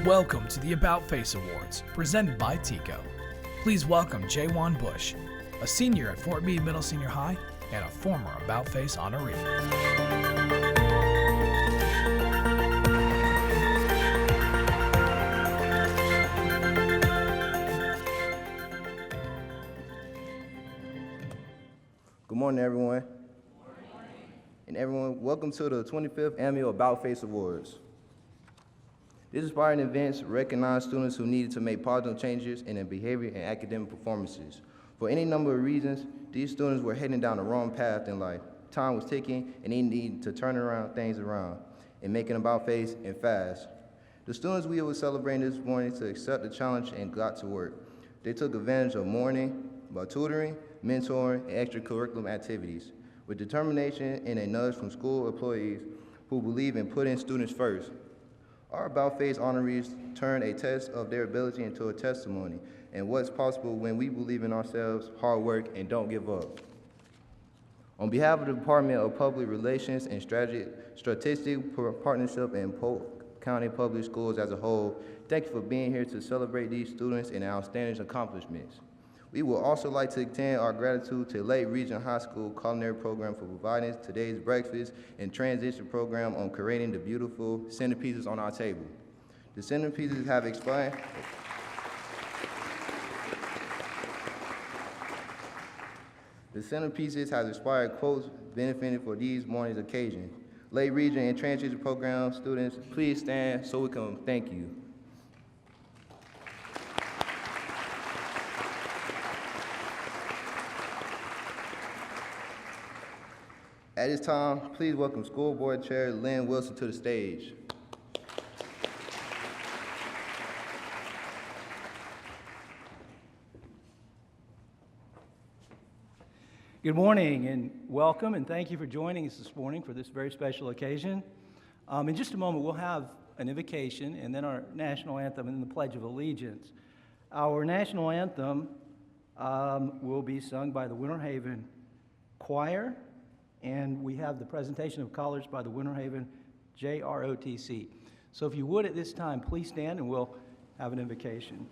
Welcome to the About Face Awards, presented by TICO. Please welcome JAYWAN Bush, a senior at Fort Meade Middle Senior High and a former About Face honoree. Good morning, everyone. Good morning. And everyone, welcome to the 25th Annual About Face Awards. This inspiring events recognize students who needed to make positive changes in their behavior and academic performances. For any number of reasons, these students were heading down the wrong path in life. Time was ticking, and they needed to turn things around and make an about face and fast. The students we were celebrating this morning to accept the challenge and got to work. They took advantage of morning by tutoring, mentoring, and extracurricular activities with determination and a nudge from school employees who believe in putting students first. Our About Face honorees turn a test of their ability into a testimony and what's possible when we believe in ourselves, hard work, and don't give up. On behalf of the Department of Public Relations and Strategic Partnership and Polk County Public Schools as a whole, thank you for being here to celebrate these students and their outstanding accomplishments. We would also like to extend our gratitude to Lake Region High School Culinary Program for providing today's breakfast and transition program on creating the beautiful centerpieces on our table. The centerpieces have explained. The centerpieces has inspired quotes benefiting for these morning's occasion. Lake Region and Transition Program students, please stand so we can thank you. At this time, please welcome School Board Chair Lynn Wilson to the stage. Good morning and welcome, and thank you for joining us this morning for this very special occasion. In just a moment, we'll have an invocation and then our national anthem and the Pledge of Allegiance. Our national anthem will be sung by the Winter Haven Choir, and we have the presentation of colors by the Winter Haven JROTC. So if you would at this time, please stand and we'll have an invocation.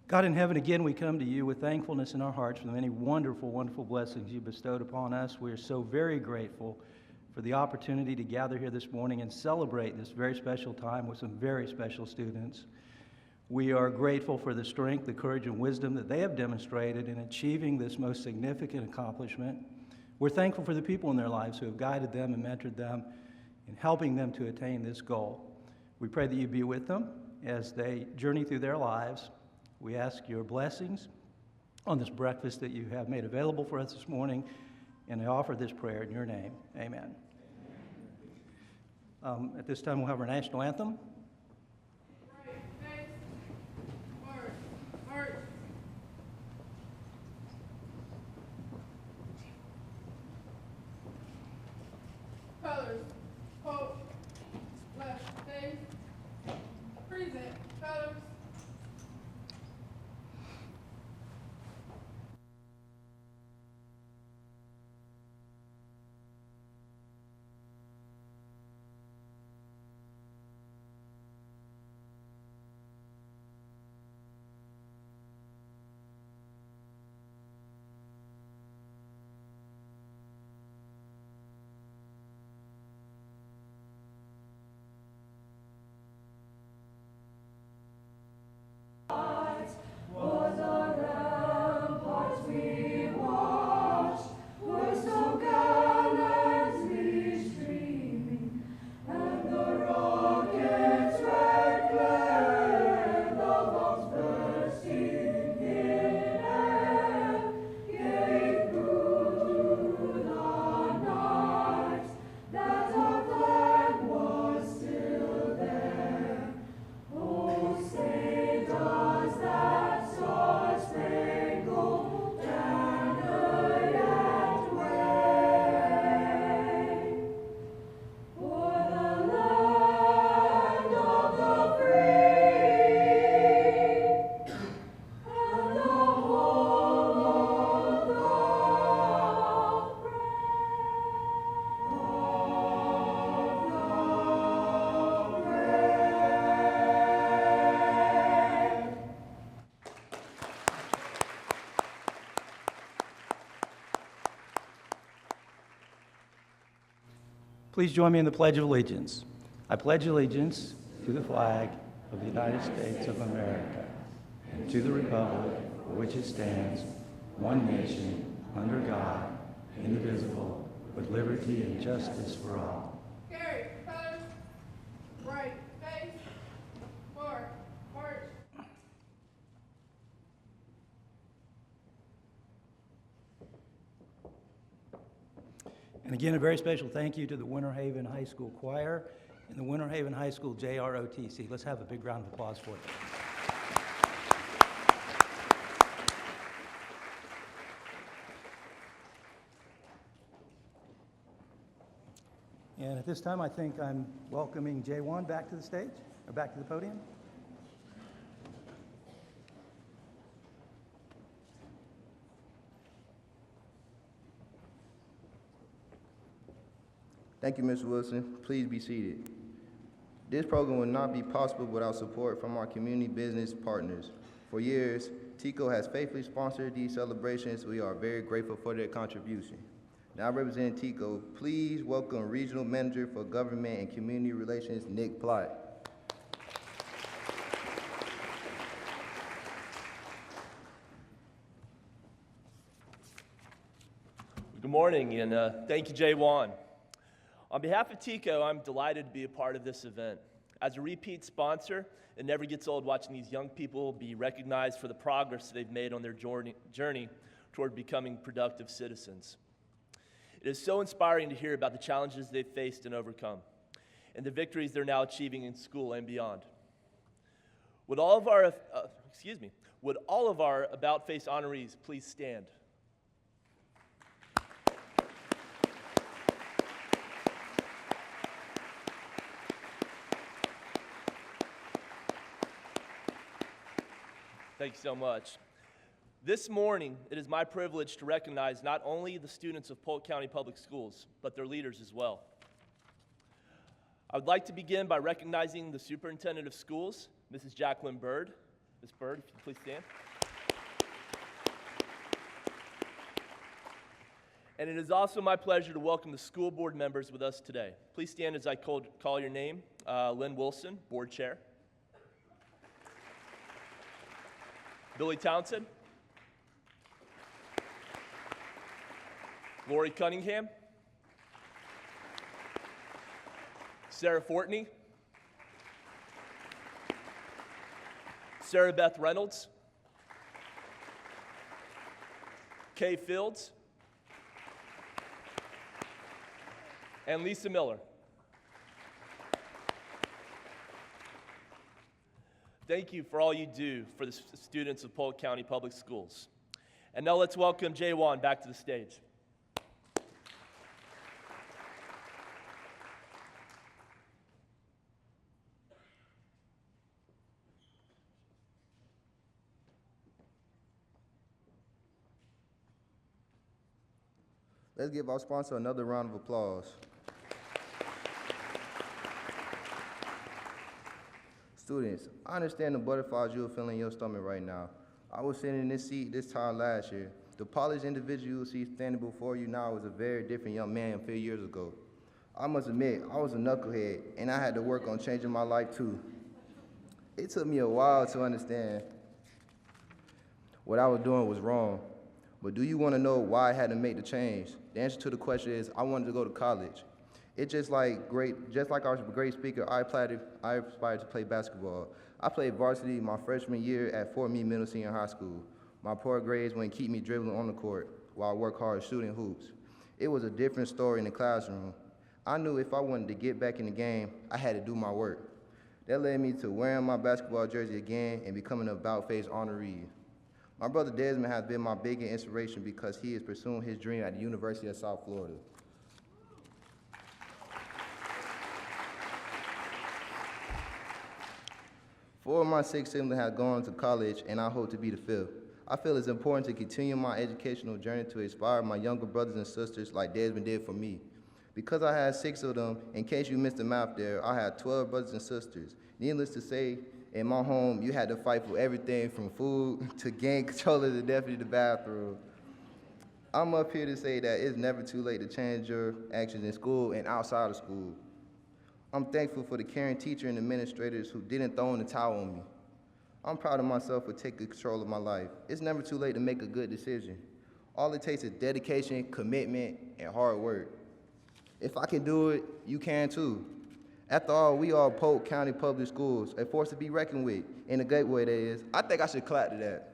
God in heaven, again we come to you with thankfulness in our hearts for the many wonderful, wonderful blessings you bestowed upon us. We are so very grateful for the opportunity to gather here this morning and celebrate this very special time with some very special students. We are grateful for the strength, the courage, and wisdom that they have demonstrated in achieving this most significant accomplishment. We're thankful for the people in their lives who have guided them and mentored them in helping them to attain this goal. We pray that you be with them as they journey through their lives. We ask your blessings on this breakfast that you have made available for us this morning, and I offer this prayer in your name. Amen. At this time, we'll have our national anthem. Colors, hope, left, face, present, colors. Please join me in the Pledge of Allegiance. I pledge allegiance to the flag of the United States of America and to the republic for which it stands, one nation, under God, indivisible, with liberty and justice for all. Carry, colors, right, face, forward, march. And again, a very special thank you to the Winter Haven High School Choir and the Winter Haven High School JROTC. Let's have a big round of applause for them. And at this time, I think I'm welcoming JAYWAN back to the stage, or back to the podium. Thank you, Mr. Wilson. Please be seated. This program would not be possible without support from our community business partners. For years, TICO has faithfully sponsored these celebrations. We are very grateful for their contribution. Now representing TICO, please welcome Regional Manager for Government and Community Relations, Nick Plott. Good morning, and thank you, JAYWAN. On behalf of TICO, I'm delighted to be a part of this event. As a repeat sponsor, it never gets old watching these young people be recognized for the progress they've made on their journey toward becoming productive citizens. It is so inspiring to hear about the challenges they've faced and overcome, and the victories they're now achieving in school and beyond. Would all of our About Face honorees please stand? Thank you so much. This morning, it is my privilege to recognize not only the students of Polk County Public Schools, but their leaders as well. I would like to begin by recognizing the Superintendent of Schools, Mrs. Jacqueline Bird. Ms. Bird, if you please stand. And it is also my pleasure to welcome the school board members with us today. Please stand as I call your name. Lynn Wilson, Board Chair. Billy Townsend. Lori Cunningham. Sarah Fortney. Sarah Beth Reynolds. Kay Fields. And Lisa Miller. Thank you for all you do for the students of Polk County Public Schools. And now let's welcome JAYWAN back to the stage. Let's give our sponsor another round of applause. Students, I understand the butterflies you're feeling in your stomach right now. I was sitting in this seat this time last year. The polished individual you see standing before you now is a very different young man a few years ago. I must admit, I was a knucklehead, and I had to work on changing my life too. It took me a while to understand what I was doing was wrong. But do you want to know why I had to make the change? The answer to the question is I wanted to go to college. It's just like our great speaker, I aspired to play basketball. I played varsity my freshman year at Fort Meade Middle Senior High School. My poor grades wouldn't keep me dribbling on the court while I worked hard shooting hoops. It was a different story in the classroom. I knew if I wanted to get back in the game, I had to do my work. That led me to wearing my basketball jersey again and becoming an About Face honoree. My brother Desmond has been my biggest inspiration because he is pursuing his dream at the University of South Florida. 4 of my 6 siblings have gone to college, and I hope to be the 5th. I feel it's important to continue my educational journey to inspire my younger brothers and sisters like Desmond did for me. Because I had 6 of them, in case you missed the math there, I had 12 brothers and sisters. Needless to say, in my home, you had to fight for everything from food to game controller to definitely the bathroom. I'm up here to say that it's never too late to change your actions in school and outside of school. I'm thankful for the caring teacher and administrators who didn't throw in the towel on me. I'm proud of myself for taking control of my life. It's never too late to make a good decision. All it takes is dedication, commitment, and hard work. If I can do it, you can too. After all, we are Polk County Public Schools, a force to be reckoned with, in a good way that is. I think I should clap to that.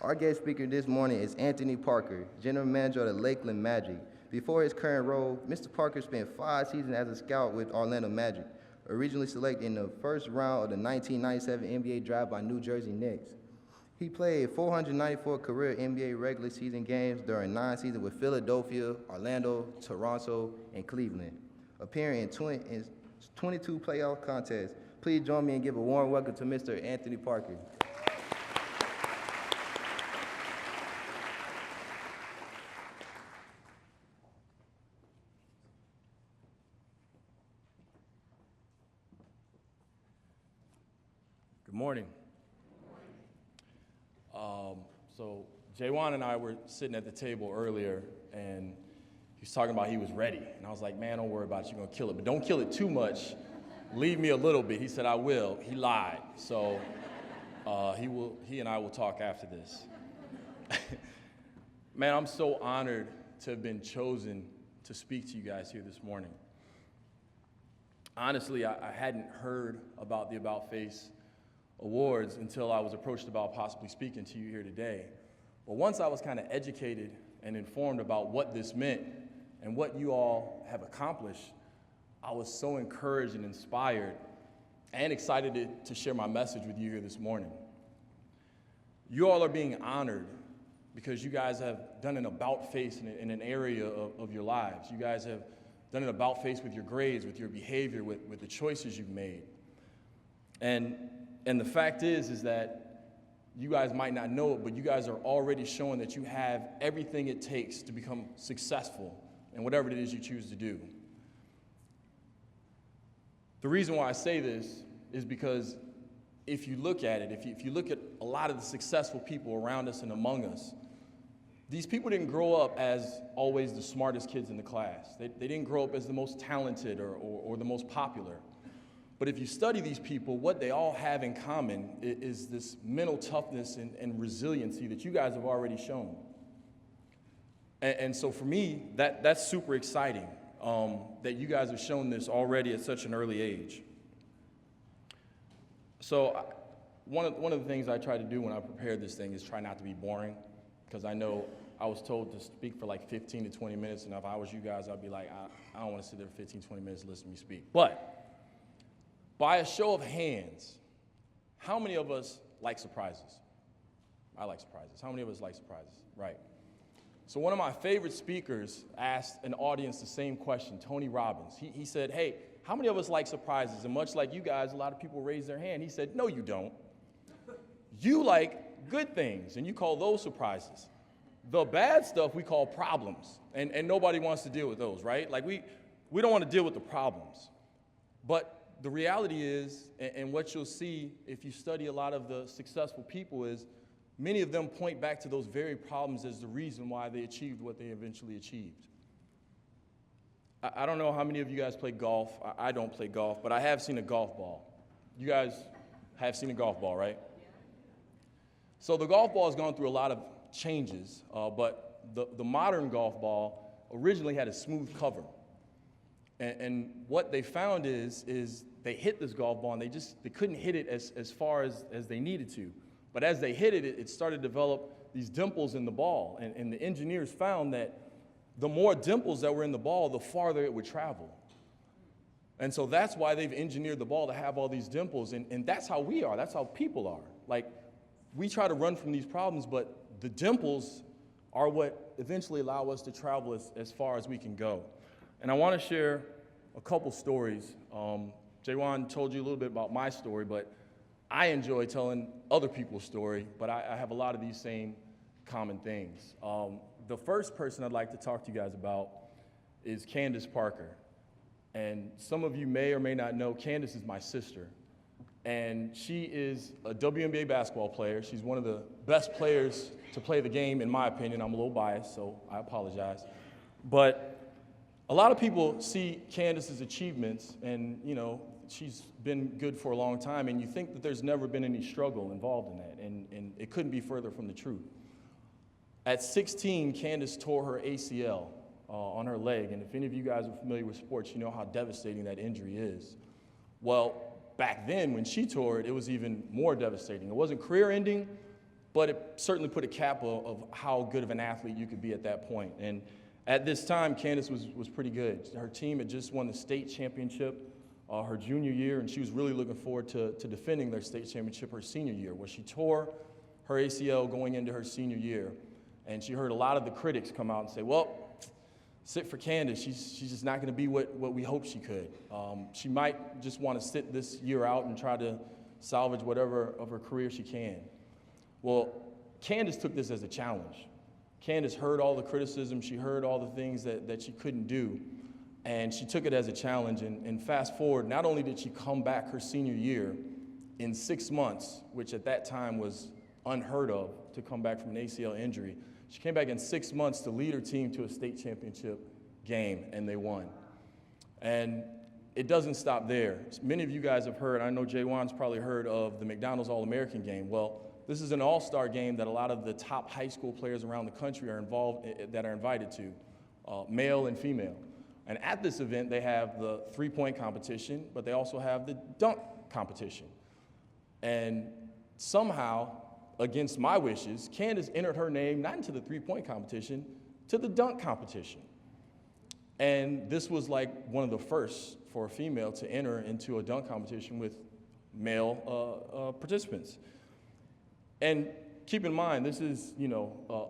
Our guest speaker this morning is Anthony Parker, General Manager of the Lakeland Magic. Before his current role, Mr. Parker spent 5 seasons as a scout with Orlando Magic, originally selected in the first round of the 1997 NBA draft by New Jersey Knicks. He played 494 career NBA regular season games during 9 seasons with Philadelphia, Orlando, Toronto, and Cleveland, appearing in 22 playoff contests. Please join me and give a warm welcome to Mr. Anthony Parker. Good morning. So JAYWAN and I were sitting at the table earlier, and he was talking about he was ready. And I was like, man, don't worry about it, you're gonna kill it. But don't kill it too much. Leave me a little bit. He said, I will. He lied. So he and I will talk after this. Man, I'm so honored to have been chosen to speak to you guys here this morning. Honestly, I hadn't heard about the About Face Awards until I was approached about possibly speaking to you here today. But once I was kind of educated and informed about what this meant and what you all have accomplished, I was so encouraged and inspired and excited to share my message with you here this morning. You all are being honored because you guys have done an about face in an area of your lives. You guys have done an about face with your grades, with your behavior, with the choices you've made. And the fact is that you guys might not know it, but you guys are already showing that you have everything it takes to become successful in whatever it is you choose to do. The reason why I say this is because if you look at it, if you look at a lot of the successful people around us and among us, these people didn't grow up as always the smartest kids in the class. They didn't grow up as the most talented or the most popular. But if you study these people, what they all have in common is this mental toughness and resiliency that you guys have already shown. And so for me, that's super exciting that you guys have shown this already at such an early age. So one of the things I try to do when I prepared this thing is try not to be boring, because I know I was told to speak for like 15 to 20 minutes, and if I was you guys, I'd be like, I don't want to sit there for 15, 20 minutes and listen to me speak. But by a show of hands, how many of us like surprises? I like surprises. How many of us like surprises? Right. So one of my favorite speakers asked an audience the same question, Tony Robbins. He said, hey, how many of us like surprises? And much like you guys, a lot of people raised their hand. He said, no, you don't. You like good things, and you call those surprises. The bad stuff we call problems, and nobody wants to deal with those, right? Like we don't want to deal with the problems. But the reality is, and what you'll see if you study a lot of the successful people is, many of them point back to those very problems as the reason why they achieved what they eventually achieved. I don't know how many of you guys play golf. I don't play golf, but I have seen a golf ball. You guys have seen a golf ball, right? So the golf ball has gone through a lot of changes, but the modern golf ball originally had a smooth cover. And what they found is they hit this golf ball and they couldn't hit it as far as they needed to. But as they hit it, it started to develop these dimples in the ball. And the engineers found that the more dimples that were in the ball, the farther it would travel. And so that's why they've engineered the ball to have all these dimples. And that's how we are. That's how people are. Like, we try to run from these problems, but the dimples are what eventually allow us to travel as far as we can go. And I want to share a couple stories. JAYWAN told you a little bit about my story, but I enjoy telling other people's story, but I have a lot of these same common things. The first person I'd like to talk to you guys about is Candace Parker. And some of you may or may not know, Candace is my sister. And she is a WNBA basketball player. She's one of the best players to play the game, in my opinion. I'm a little biased, so I apologize. But a lot of people see Candace's achievements, and she's been good for a long time, and you think that there's never been any struggle involved in that, and it couldn't be further from the truth. At 16, Candace tore her ACL on her leg, and if any of you guys are familiar with sports, you know how devastating that injury is. Well, back then, when she tore it, it was even more devastating. It wasn't career-ending, but it certainly put a cap of how good of an athlete you could be at that point. And at this time, Candace was pretty good. Her team had just won the state championship her junior year, and she was really looking forward to defending their state championship her senior year, where she tore her ACL going into her senior year. And she heard a lot of the critics come out and say, well, sit for Candace. She's just not going to be what we hoped she could. She might just want to sit this year out and try to salvage whatever of her career she can. Well, Candace took this as a challenge. Candace heard all the criticism. She heard all the things that she couldn't do. And she took it as a challenge. And fast forward, not only did she come back her senior year in 6 months, which at that time was unheard of to come back from an ACL injury, she came back in 6 months to lead her team to a state championship game, and they won. And it doesn't stop there. Many of you guys have heard, I know JAYWAN's probably heard of the McDonald's All-American game. Well, this is an all-star game that a lot of the top high school players around the country are invited to, male and female. And at this event, they have the three-point competition, but they also have the dunk competition. And somehow, against my wishes, Candace entered her name not into the three-point competition, to the dunk competition. And this was like one of the first for a female to enter into a dunk competition with male participants. And keep in mind, this is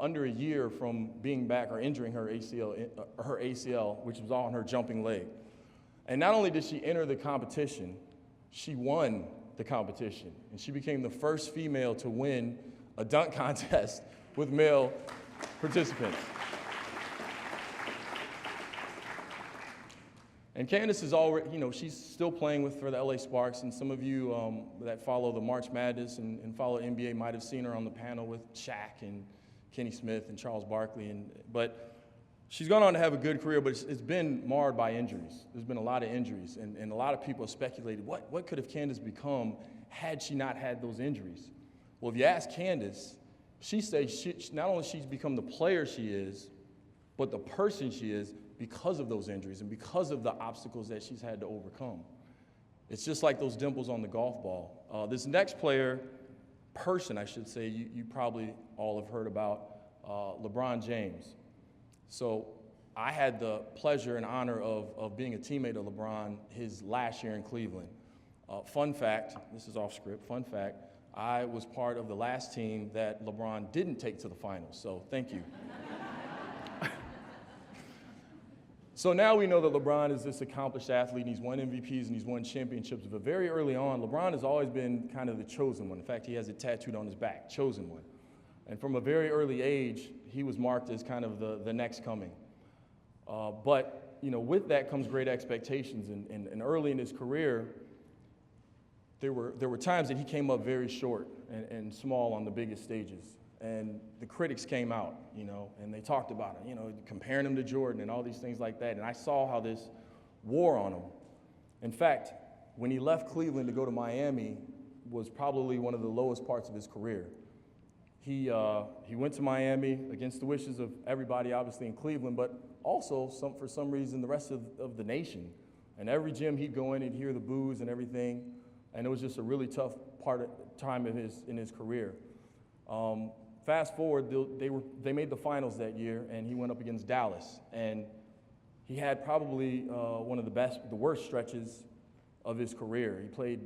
under a year from being back or injuring her ACL, which was on her jumping leg. And not only did she enter the competition, she won the competition. And she became the first female to win a dunk contest with male participants. And Candace is already, she's still playing for the LA Sparks, and some of you that follow the March Madness and follow NBA might have seen her on the panel with Shaq and Kenny Smith and Charles Barkley. But she's gone on to have a good career, but it's been marred by injuries. There's been a lot of injuries, and a lot of people have speculated, what could have Candace become had she not had those injuries? Well, if you ask Candace, she says not only she's become the player she is, but the person she is because of those injuries and because of the obstacles that she's had to overcome. It's just like those dimples on the golf ball. This next person, I should say, you probably all have heard about, LeBron James. So I had the pleasure and honor of being a teammate of LeBron his last year in Cleveland. Fun fact, this is off script, fun fact, I was part of the last team that LeBron didn't take to the finals, so thank you. So now we know that LeBron is this accomplished athlete, and he's won MVPs and he's won championships. But very early on, LeBron has always been kind of the chosen one. In fact, he has it tattooed on his back, chosen one. And from a very early age, he was marked as kind of the next coming. But with that comes great expectations. And early in his career, there were times that he came up very short and small on the biggest stages. And the critics came out, and they talked about it, comparing him to Jordan and all these things like that. And I saw how this wore on him. In fact, when he left Cleveland to go to Miami was probably one of the lowest parts of his career. He went to Miami against the wishes of everybody, obviously, in Cleveland, but also, for some reason, the rest of the nation. And every gym he'd go in, he'd hear the boos and everything. And it was just a really tough time in his career. Fast forward, they made the finals that year, and he went up against Dallas. And he had probably one of the worst stretches of his career. He played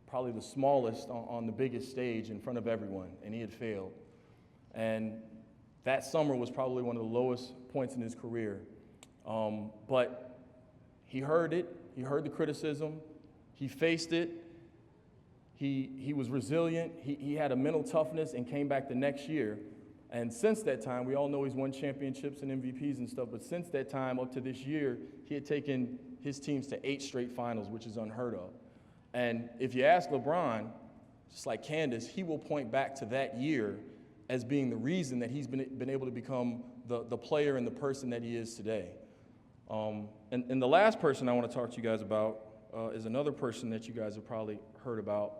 probably the smallest on the biggest stage in front of everyone, and he had failed. And that summer was probably one of the lowest points in his career. But he heard it. He heard the criticism. He faced it. He was resilient, he had a mental toughness and came back the next year. And since that time, we all know he's won championships and MVPs and stuff, but since that time up to this year, he had taken his teams to 8 straight finals, which is unheard of. And if you ask LeBron, just like Candace, he will point back to that year as being the reason that he's been able to become the player and the person that he is today. And the last person I want to talk to you guys about is another person that you guys have probably heard about,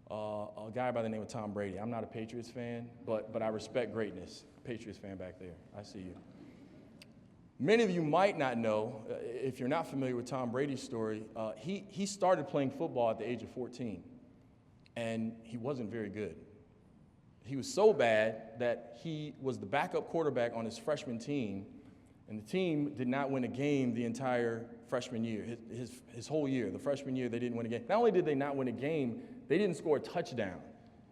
a guy by the name of Tom Brady. I'm not a Patriots fan, but I respect greatness. Patriots fan back there. I see you. Many of you might not know, if you're not familiar with Tom Brady's story, he started playing football at the age of 14, and he wasn't very good. He was so bad that he was the backup quarterback on his freshman team, and the team did not win a game the entire freshman year, his whole year. The freshman year, they didn't win a game. Not only did they not win a game, they didn't score a touchdown,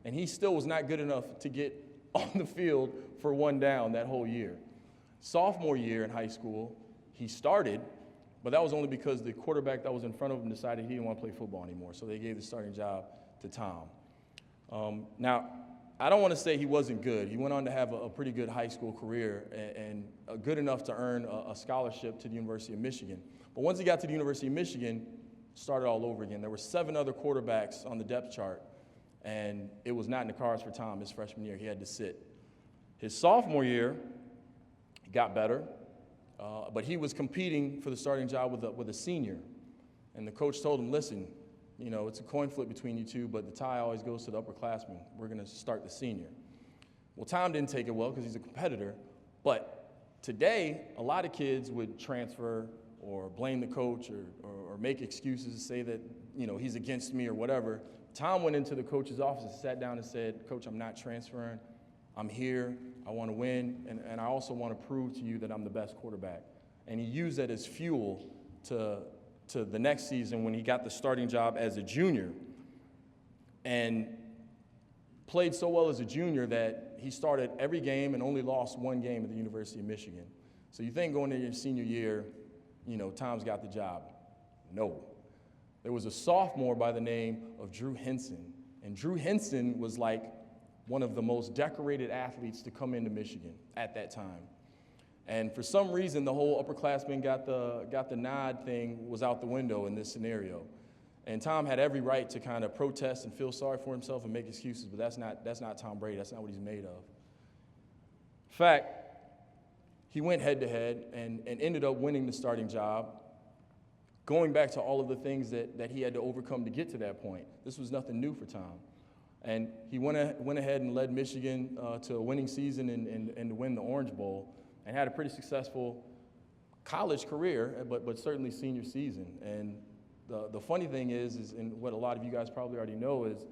and he still was not good enough to get on the field for one down that whole year. Sophomore year in high school, he started, but that was only because the quarterback that was in front of him decided he didn't want to play football anymore, so they gave the starting job to Tom. Now, I don't want to say he wasn't good. He went on to have a pretty good high school career and good enough to earn a scholarship to the University of Michigan. But once he got to the University of Michigan, started all over again. There were 7 other quarterbacks on the depth chart, and it was not in the cards for Tom his freshman year. He had to sit. His sophomore year, he got better, but he was competing for the starting job with a senior. And the coach told him, listen, you know, it's a coin flip between you two, but the tie always goes to the upperclassman. We're going to start the senior. Well, Tom didn't take it well because he's a competitor, but today, a lot of kids would transfer or blame the coach or make excuses to say that, you know, he's against me or whatever. Tom went into the coach's office and sat down and said, Coach, I'm not transferring. I'm here. I want to win, and I also want to prove to you that I'm the best quarterback. And he used that as fuel to the next season when he got the starting job as a junior, and played so well as a junior that he started every game and only lost one game at the University of Michigan. So you think going into your senior year, you know, Tom's got the job. No. There was a sophomore by the name of Drew Henson, and Drew Henson was like one of the most decorated athletes to come into Michigan at that time. And for some reason, the whole upperclassmen got the nod thing was out the window in this scenario. And Tom had every right to kind of protest and feel sorry for himself and make excuses, but that's not Tom Brady. That's not what he's made of. In fact, he went head-to-head and ended up winning the starting job, going back to all of the things that he had to overcome to get to that point. This was nothing new for Tom. And he went ahead and led Michigan to a winning season and to win the Orange Bowl, and had a pretty successful college career, but certainly senior season. And the funny thing is, and what a lot of you guys probably already know, is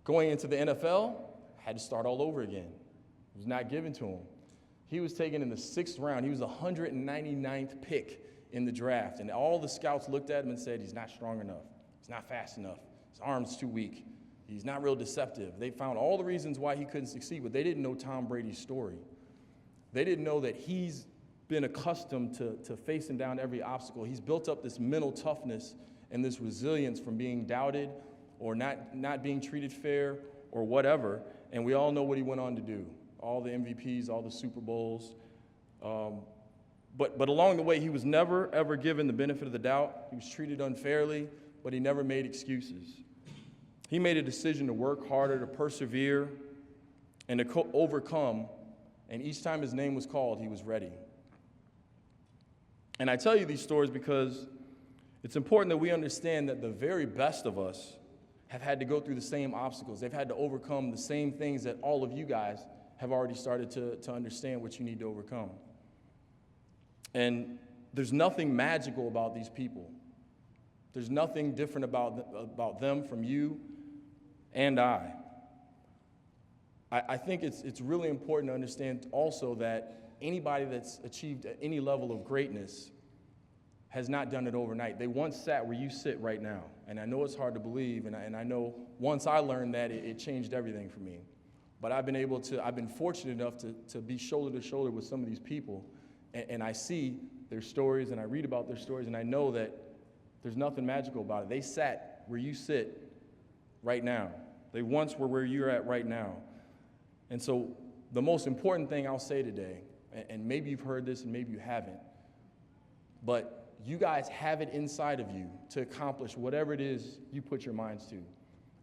going into the NFL, had to start all over again. It was not given to him. He was taken in the 6th round. He was the 199th pick in the draft, and all the scouts looked at him and said, he's not strong enough. He's not fast enough. His arm's too weak. He's not real deceptive. They found all the reasons why he couldn't succeed, but they didn't know Tom Brady's story. They didn't know that he's been accustomed to facing down every obstacle. He's built up this mental toughness and this resilience from being doubted or not being treated fair or whatever. And we all know what he went on to do. All the MVPs, all the Super Bowls. But along the way, he was never, ever given the benefit of the doubt. He was treated unfairly, but he never made excuses. He made a decision to work harder, to persevere, and to overcome. And each time his name was called, he was ready. And I tell you these stories because it's important that we understand that the very best of us have had to go through the same obstacles. They've had to overcome the same things that all of you guys have already started to understand what you need to overcome. And there's nothing magical about these people. There's nothing different about them from you and I. I think it's really important to understand also that anybody that's achieved any level of greatness has not done it overnight. They once sat where you sit right now. And I know it's hard to believe, and I know once I learned that, it changed everything for me. But I've been fortunate enough to be shoulder to shoulder with some of these people, and I see their stories, and I read about their stories, and I know that there's nothing magical about it. They sat where you sit right now. They once were where you're at right now. And so the most important thing I'll say today, and maybe you've heard this and maybe you haven't, but you guys have it inside of you to accomplish whatever it is you put your minds to.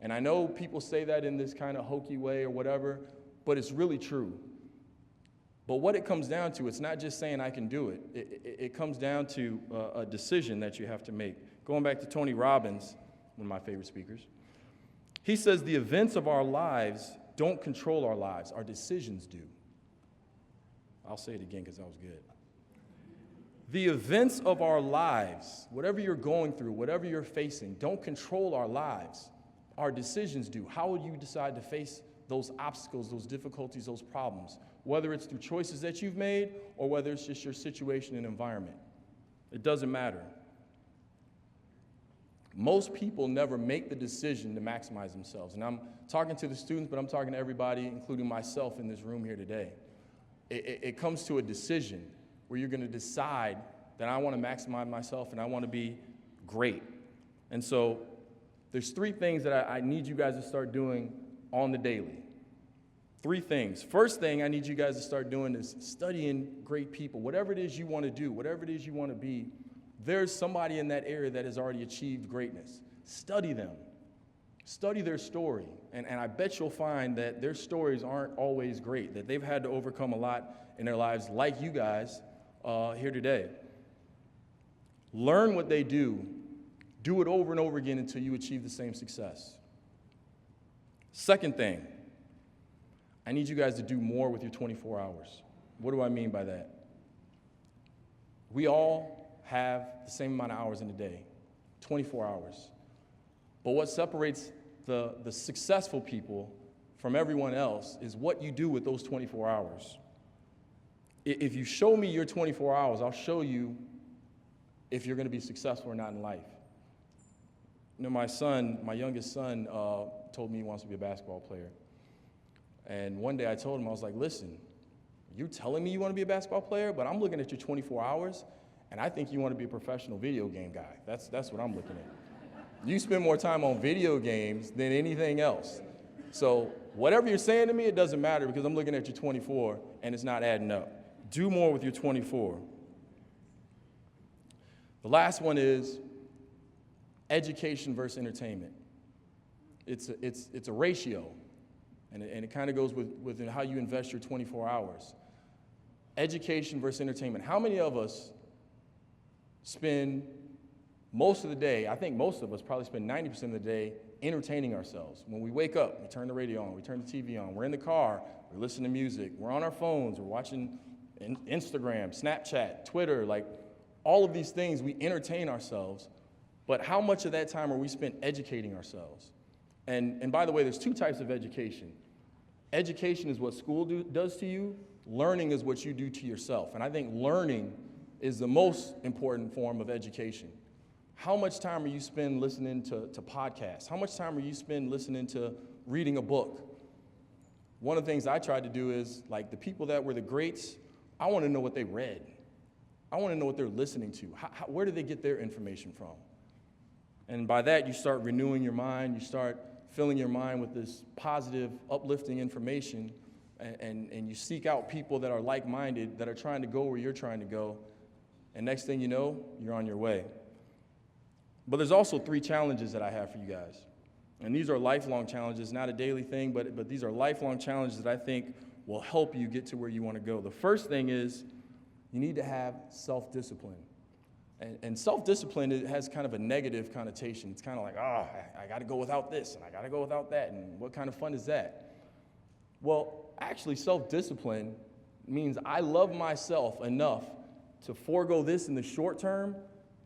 And I know people say that in this kind of hokey way or whatever, but it's really true. But what it comes down to, it's not just saying I can do it. It comes down to a decision that you have to make. Going back to Tony Robbins, one of my favorite speakers, he says the events of our lives don't control our lives, our decisions do. I'll say it again because that was good. The events of our lives, whatever you're going through, whatever you're facing, don't control our lives. Our decisions do. How will you decide to face those obstacles, those difficulties, those problems, whether it's through choices that you've made or whether it's just your situation and environment? It doesn't matter. Most people never make the decision to maximize themselves. And I'm talking to the students, but I'm talking to everybody, including myself in this room here today. It comes to a decision where you're going to decide that I want to maximize myself and I want to be great. And so there's 3 things that I need you guys to start doing on the daily. 3 things. First thing I need you guys to start doing is studying great people. Whatever it is you want to do, whatever it is you want to be, there's somebody in that area that has already achieved greatness. Study them. Study their story. And I bet you'll find that their stories aren't always great, that they've had to overcome a lot in their lives like you guys here today. Learn what they do. Do it over and over again until you achieve the same success. Second thing, I need you guys to do more with your 24 hours. What do I mean by that? We all have the same amount of hours in a day, 24 hours. But what separates the successful people from everyone else is what you do with those 24 hours. If you show me your 24 hours, I'll show you if you're going to be successful or not in life. You know, my youngest son, told me he wants to be a basketball player. And one day I told him, I was like, listen, you're telling me you want to be a basketball player, but I'm looking at your 24 hours, and I think you want to be a professional video game guy. That's what I'm looking at. You spend more time on video games than anything else. So whatever you're saying to me, it doesn't matter because I'm looking at your 24, and it's not adding up. Do more with your 24. The last one is education versus entertainment. It's a ratio, and it kind of goes with how you invest your 24 hours. Education versus entertainment. How many of us spend most of the day, I think most of us probably spend 90% of the day entertaining ourselves. When we wake up, we turn the radio on, we turn the TV on, we're in the car, we're listening to music, we're on our phones, we're watching Instagram, Snapchat, Twitter, like all of these things, we entertain ourselves. But how much of that time are we spent educating ourselves? And by the way, there's 2 types of education. Education is what school does to you. Learning is what you do to yourself. And I think learning is the most important form of education. How much time are you spend listening to podcasts? How much time are you spend listening to reading a book? One of the things I tried to do is, like, the people that were the greats, I want to know what they read. I want to know what they're listening to. Where do they get their information from? And by that, you start renewing your mind. You start filling your mind with this positive, uplifting information. And you seek out people that are like-minded, that are trying to go where you're trying to go. And next thing you know, you're on your way. But there's also 3 challenges that I have for you guys. And these are lifelong challenges, not a daily thing, but these are lifelong challenges that I think will help you get to where you want to go. The first thing is you need to have self-discipline. And self-discipline, it has kind of a negative connotation. It's kind of like, I got to go without this, and I got to go without that, and what kind of fun is that? Well, actually, self-discipline means I love myself enough to forego this in the short term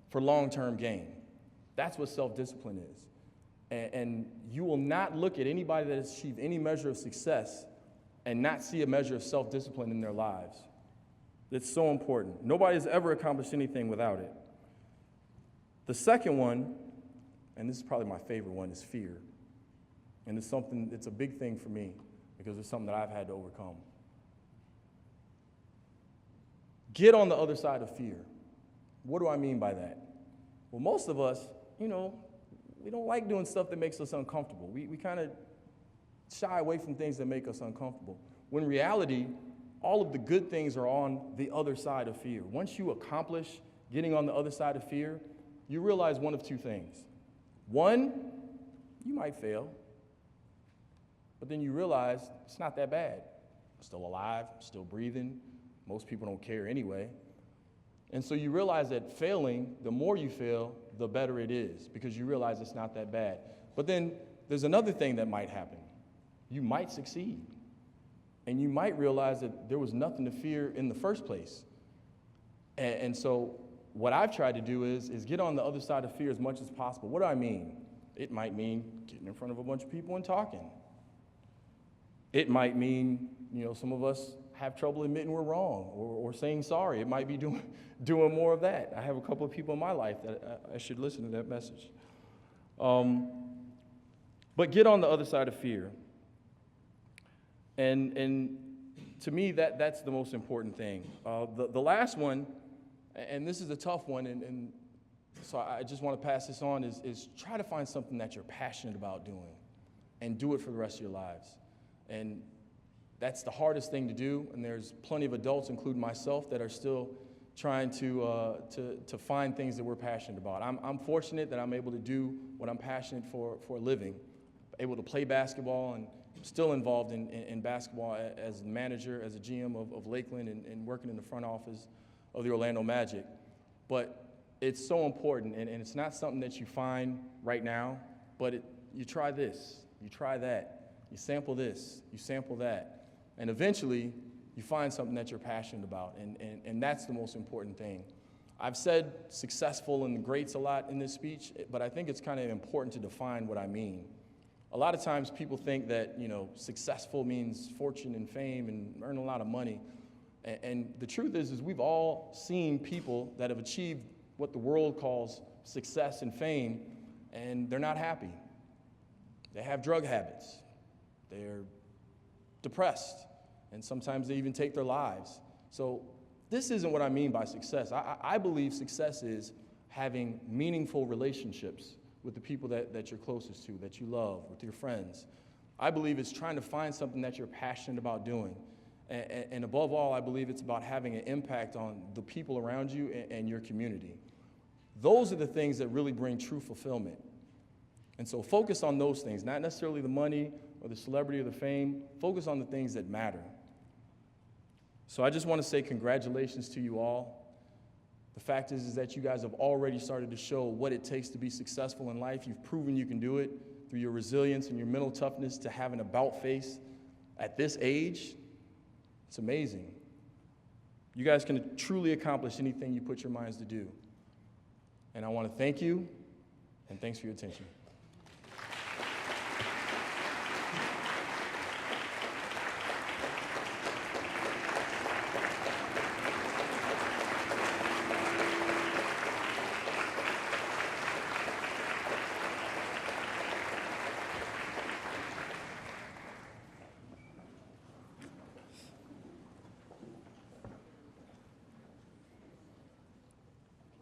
for long-term gain. That's what self-discipline is. And you will not look at anybody that has achieved any measure of success and not see a measure of self-discipline in their lives. It's so important. Nobody has ever accomplished anything without it. The second one, and this is probably my favorite one, is fear. And it's a big thing for me because it's something that I've had to overcome. Get on the other side of fear. What do I mean by that? Well, most of us, we don't like doing stuff that makes us uncomfortable. We kind of shy away from things that make us uncomfortable. When in reality, all of the good things are on the other side of fear. Once you accomplish getting on the other side of fear, you realize one of two things. One, you might fail, but then you realize it's not that bad. I'm still alive, still breathing. Most people don't care anyway. And so you realize that failing, the more you fail, the better it is, because you realize it's not that bad. But then there's another thing that might happen. You might succeed, and you might realize that there was nothing to fear in the first place. And so what I've tried to do is get on the other side of fear as much as possible. What do I mean? It might mean getting in front of a bunch of people and talking. It might mean, some of us have trouble admitting we're wrong or saying sorry. It might be doing more of that. I have a couple of people in my life that I should listen to that message. But get on the other side of fear. And to me, that's the most important thing. The last one, and this is a tough one, and so I just want to pass this on, is try to find something that you're passionate about doing and do it for the rest of your lives. And that's the hardest thing to do, and there's plenty of adults, including myself, that are still trying to find things that we're passionate about. I'm fortunate that I'm able to do what I'm passionate for a living, able to play basketball, and still involved in basketball as a manager, as a GM of Lakeland, and working in the front office of the Orlando Magic. But it's so important, and it's not something that you find right now, but you try this, you try that, you sample this, you sample that, and eventually you find something that you're passionate about, and that's the most important thing. I've said successful and the greats a lot in this speech, but I think it's kind of important to define what I mean. A lot of times people think that, successful means fortune and fame and earn a lot of money. And the truth is we've all seen people that have achieved what the world calls success and fame, and they're not happy. They have drug habits. They're depressed, and sometimes they even take their lives. So this isn't what I mean by success. I believe success is having meaningful relationships with the people that you're closest to, that you love, with your friends. I believe it's trying to find something that you're passionate about doing. And above all, I believe it's about having an impact on the people around you and your community. Those are the things that really bring true fulfillment. And so focus on those things, not necessarily the money or the celebrity or the fame. Focus on the things that matter. So I just want to say congratulations to you all. The fact is that you guys have already started to show what it takes to be successful in life. You've proven you can do it through your resilience and your mental toughness to have an about face at this age. It's amazing. You guys can truly accomplish anything you put your minds to do. And I want to thank you, and thanks for your attention.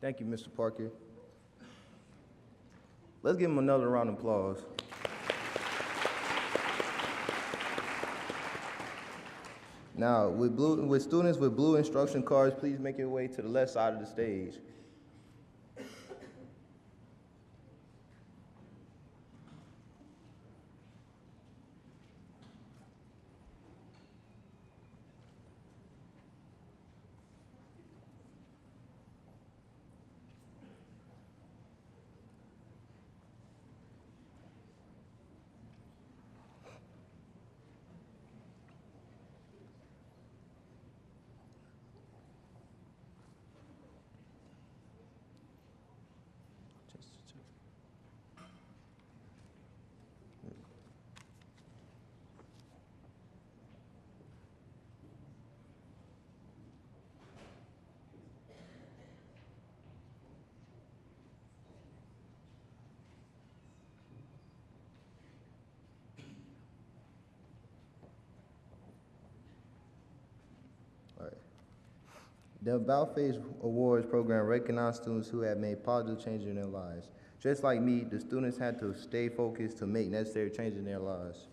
Thank you, Mr. Parker. Let's give him another round of applause. Now, with students with blue instruction cards, please make your way to the left side of the stage. The About Face Awards program recognizes students who have made positive changes in their lives. Just like me, the students had to stay focused to make necessary changes in their lives.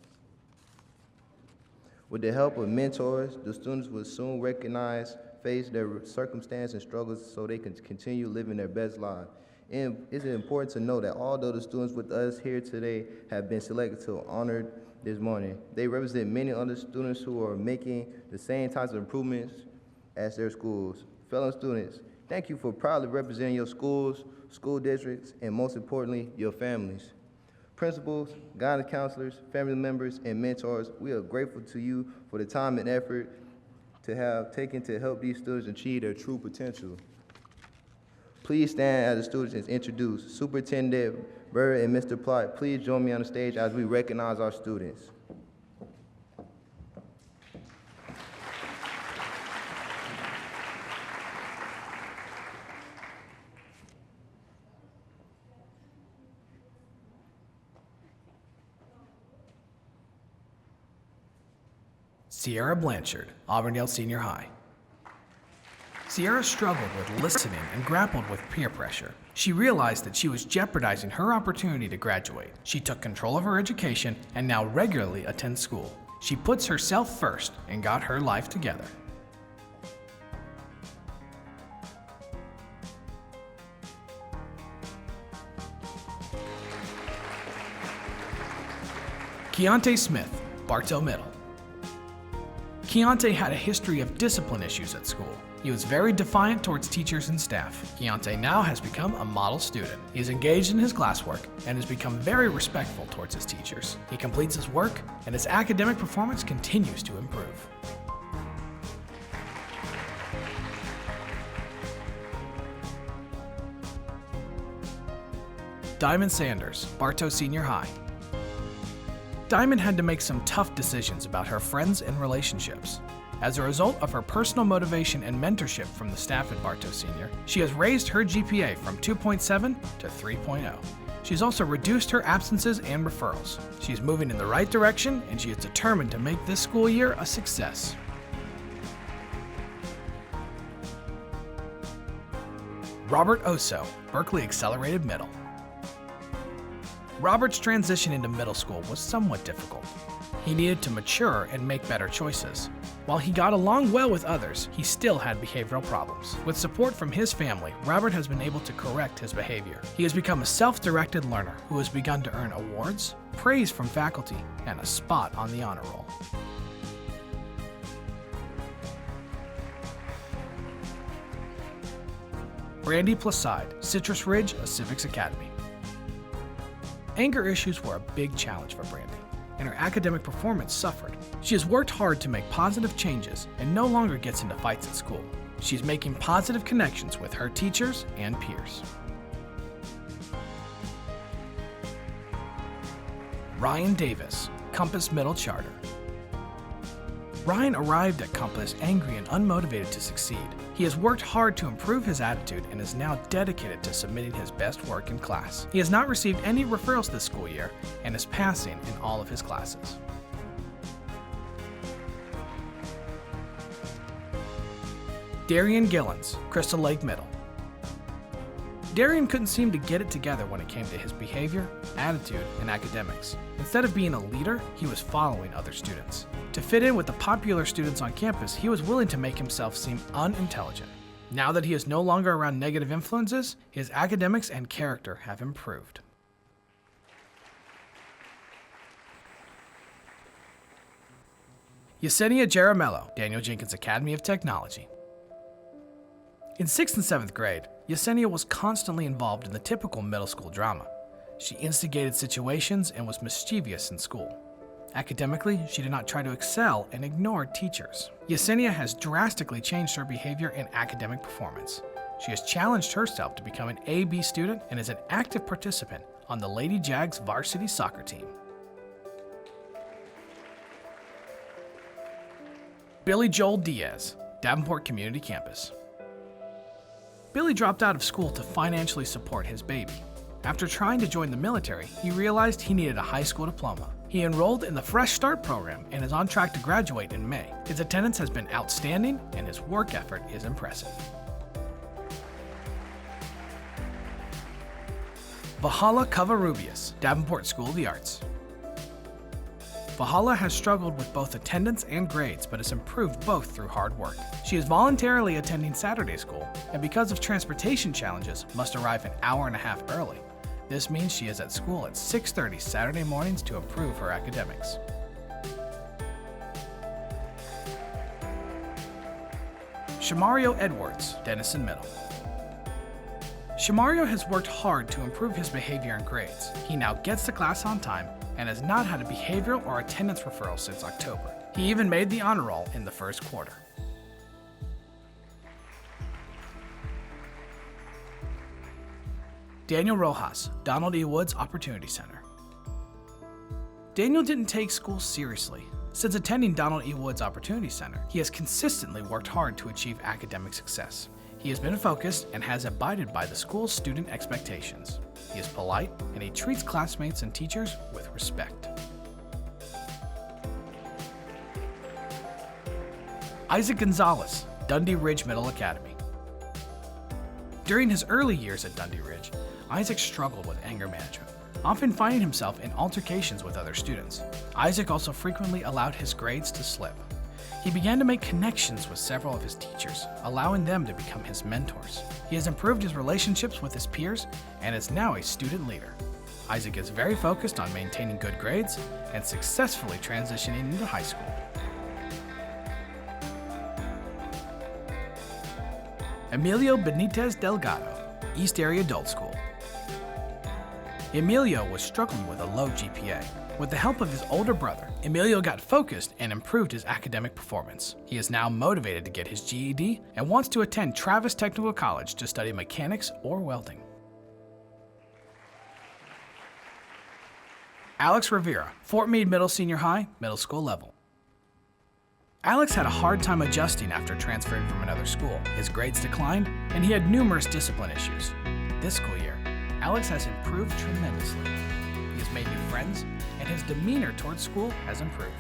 With the help of mentors, the students will soon recognize face their circumstance and struggles so they can continue living their best lives. And it's important to know that although the students with us here today have been selected to honored this morning, they represent many other students who are making the same types of improvements as their schools. Fellow students, thank you for proudly representing your schools, school districts, and most importantly, your families. Principals, guidance counselors, family members, and mentors, we are grateful to you for the time and effort to have taken to help these students achieve their true potential. Please stand as the students is introduced. Superintendent Bird and Mr. Plott, please join me on the stage as we recognize our students. Sierra Blanchard, Auburndale Senior High. Sierra struggled with listening and grappled with peer pressure. She realized that she was jeopardizing her opportunity to graduate. She took control of her education and now regularly attends school. She puts herself first and got her life together. Keontae Smith, Bartow Middle. Keontae had a history of discipline issues at school. He was very defiant towards teachers and staff. Keontae now has become a model student. He is engaged in his classwork and has become very respectful towards his teachers. He completes his work and his academic performance continues to improve. Diamond Sanders, Bartow Senior High. Diamond had to make some tough decisions about her friends and relationships. As a result of her personal motivation and mentorship from the staff at Bartow Senior, she has raised her GPA from 2.7 to 3.0. She's also reduced her absences and referrals. She's moving in the right direction and she is determined to make this school year a success. Robert Oso, Berkeley Accelerated Middle. Robert's transition into middle school was somewhat difficult. He needed to mature and make better choices. While he got along well with others, he still had behavioral problems. With support from his family, Robert has been able to correct his behavior. He has become a self-directed learner who has begun to earn awards, praise from faculty, and a spot on the honor roll. Brandy Placide, Citrus Ridge, a Civics Academy. Anger issues were a big challenge for Brandy, and her academic performance suffered. She has worked hard to make positive changes and no longer gets into fights at school. She's making positive connections with her teachers and peers. Ryan Davis, Compass Middle Charter. Ryan arrived at Compass angry and unmotivated to succeed. He has worked hard to improve his attitude and is now dedicated to submitting his best work in class. He has not received any referrals this school year and is passing in all of his classes. Darian Gillens, Crystal Lake Middle. Darian couldn't seem to get it together when it came to his behavior, attitude, and academics. Instead of being a leader, he was following other students. To fit in with the popular students on campus, he was willing to make himself seem unintelligent. Now that he is no longer around negative influences, his academics and character have improved. Yesenia Jaramello, Daniel Jenkins Academy of Technology. In 6th and 7th grade, Yesenia was constantly involved in the typical middle school drama. She instigated situations and was mischievous in school. Academically, she did not try to excel and ignored teachers. Yesenia has drastically changed her behavior and academic performance. She has challenged herself to become an A-B student and is an active participant on the Lady Jags varsity soccer team. Billy Joel Diaz, Davenport Community Campus. Billy dropped out of school to financially support his baby. After trying to join the military, he realized he needed a high school diploma. He enrolled in the Fresh Start program and is on track to graduate in May. His attendance has been outstanding and his work effort is impressive. Vahala Covarrubias, Davenport School of the Arts. Valhalla has struggled with both attendance and grades, but has improved both through hard work. She is voluntarily attending Saturday school, and because of transportation challenges, must arrive an hour and a half early. This means she is at school at 6:30 Saturday mornings to improve her academics. Shamario Edwards, Denison Middle. Shamario has worked hard to improve his behavior and grades. He now gets to class on time and has not had a behavioral or attendance referral since October. He even made the honor roll in the first quarter. Daniel Rojas, Donald E. Woods Opportunity Center. Daniel didn't take school seriously. Since attending Donald E. Woods Opportunity Center, he has consistently worked hard to achieve academic success. He has been focused and has abided by the school's student expectations. He is polite and he treats classmates and teachers with respect. Isaac Gonzalez, Dundee Ridge Middle Academy. During his early years at Dundee Ridge, Isaac struggled with anger management, often finding himself in altercations with other students. Isaac also frequently allowed his grades to slip. He began to make connections with several of his teachers, allowing them to become his mentors. He has improved his relationships with his peers and is now a student leader. Isaac is very focused on maintaining good grades and successfully transitioning into high school. Emilio Benitez Delgado, East Area Adult School. Emilio was struggling with a low GPA. With the help of his older brother, Emilio got focused and improved his academic performance. He is now motivated to get his GED and wants to attend Travis Technical College to study mechanics or welding. Alex Rivera, Fort Meade Middle Senior High, middle school level. Alex had a hard time adjusting after transferring from another school. His grades declined, and he had numerous discipline issues. This school year, Alex has improved tremendously. He has made new friends, and his demeanor towards school has improved.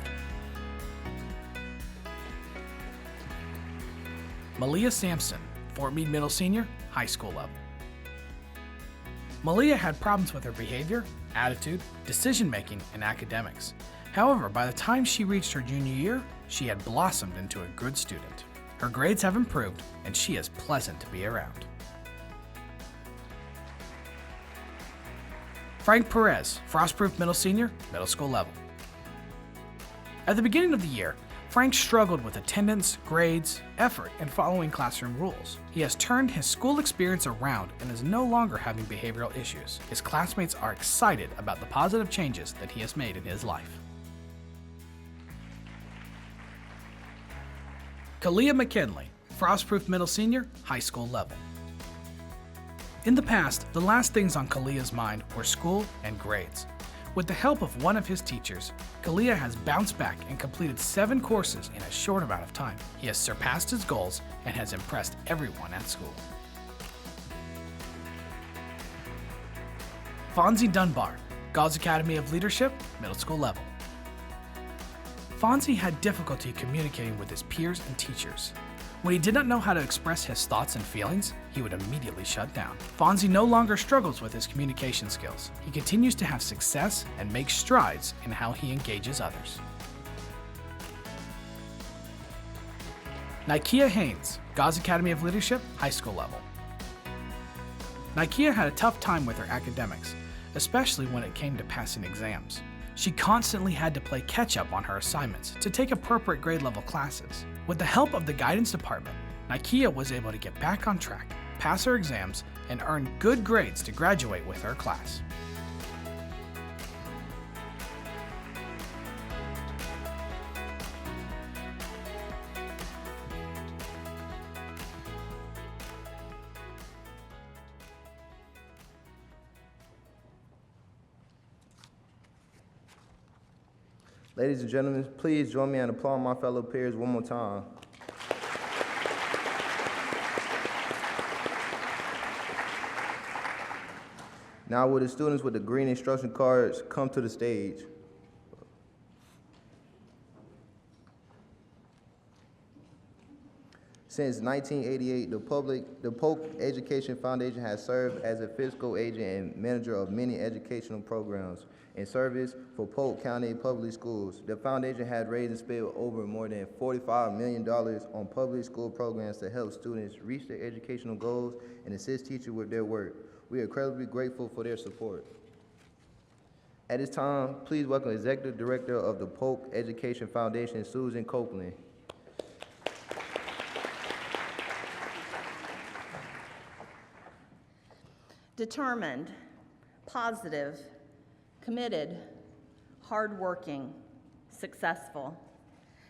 Malia Sampson, Fort Meade Middle Senior, high school level. Malia had problems with her behavior, attitude, decision-making, and academics. However, by the time she reached her junior year, she had blossomed into a good student. Her grades have improved, and she is pleasant to be around. Frank Perez, Frostproof Middle Senior, middle school level. At the beginning of the year, Frank struggled with attendance, grades, effort, and following classroom rules. He has turned his school experience around and is no longer having behavioral issues. His classmates are excited about the positive changes that he has made in his life. Kalia McKinley, Frostproof Middle Senior, high school level. In the past, the last things on Kalia's mind were school and grades. With the help of one of his teachers, Kalia has bounced back and completed 7 courses in a short amount of time. He has surpassed his goals and has impressed everyone at school. Fonzie Dunbar, God's Academy of Leadership, middle school level. Fonzie had difficulty communicating with his peers and teachers. When he did not know how to express his thoughts and feelings, he would immediately shut down. Fonzie no longer struggles with his communication skills. He continues to have success and makes strides in how he engages others. Nikia Haynes, God's Academy of Leadership, high school level. Nikia had a tough time with her academics, especially when it came to passing exams. She constantly had to play catch-up on her assignments to take appropriate grade level classes. With the help of the guidance department, Nikia was able to get back on track, pass her exams, and earn good grades to graduate with her class. Ladies and gentlemen, please join me in applauding my fellow peers one more time. Now will the students with the green instruction cards come to the stage? Since 1988, the Polk Education Foundation has served as a fiscal agent and manager of many educational programs and service for Polk County Public Schools. The foundation has raised and spent over more than $45 million on public school programs to help students reach their educational goals and assist teachers with their work. We are incredibly grateful for their support. At this time, please welcome Executive Director of the Polk Education Foundation, Susan Copeland. Determined, positive, committed, hardworking, successful.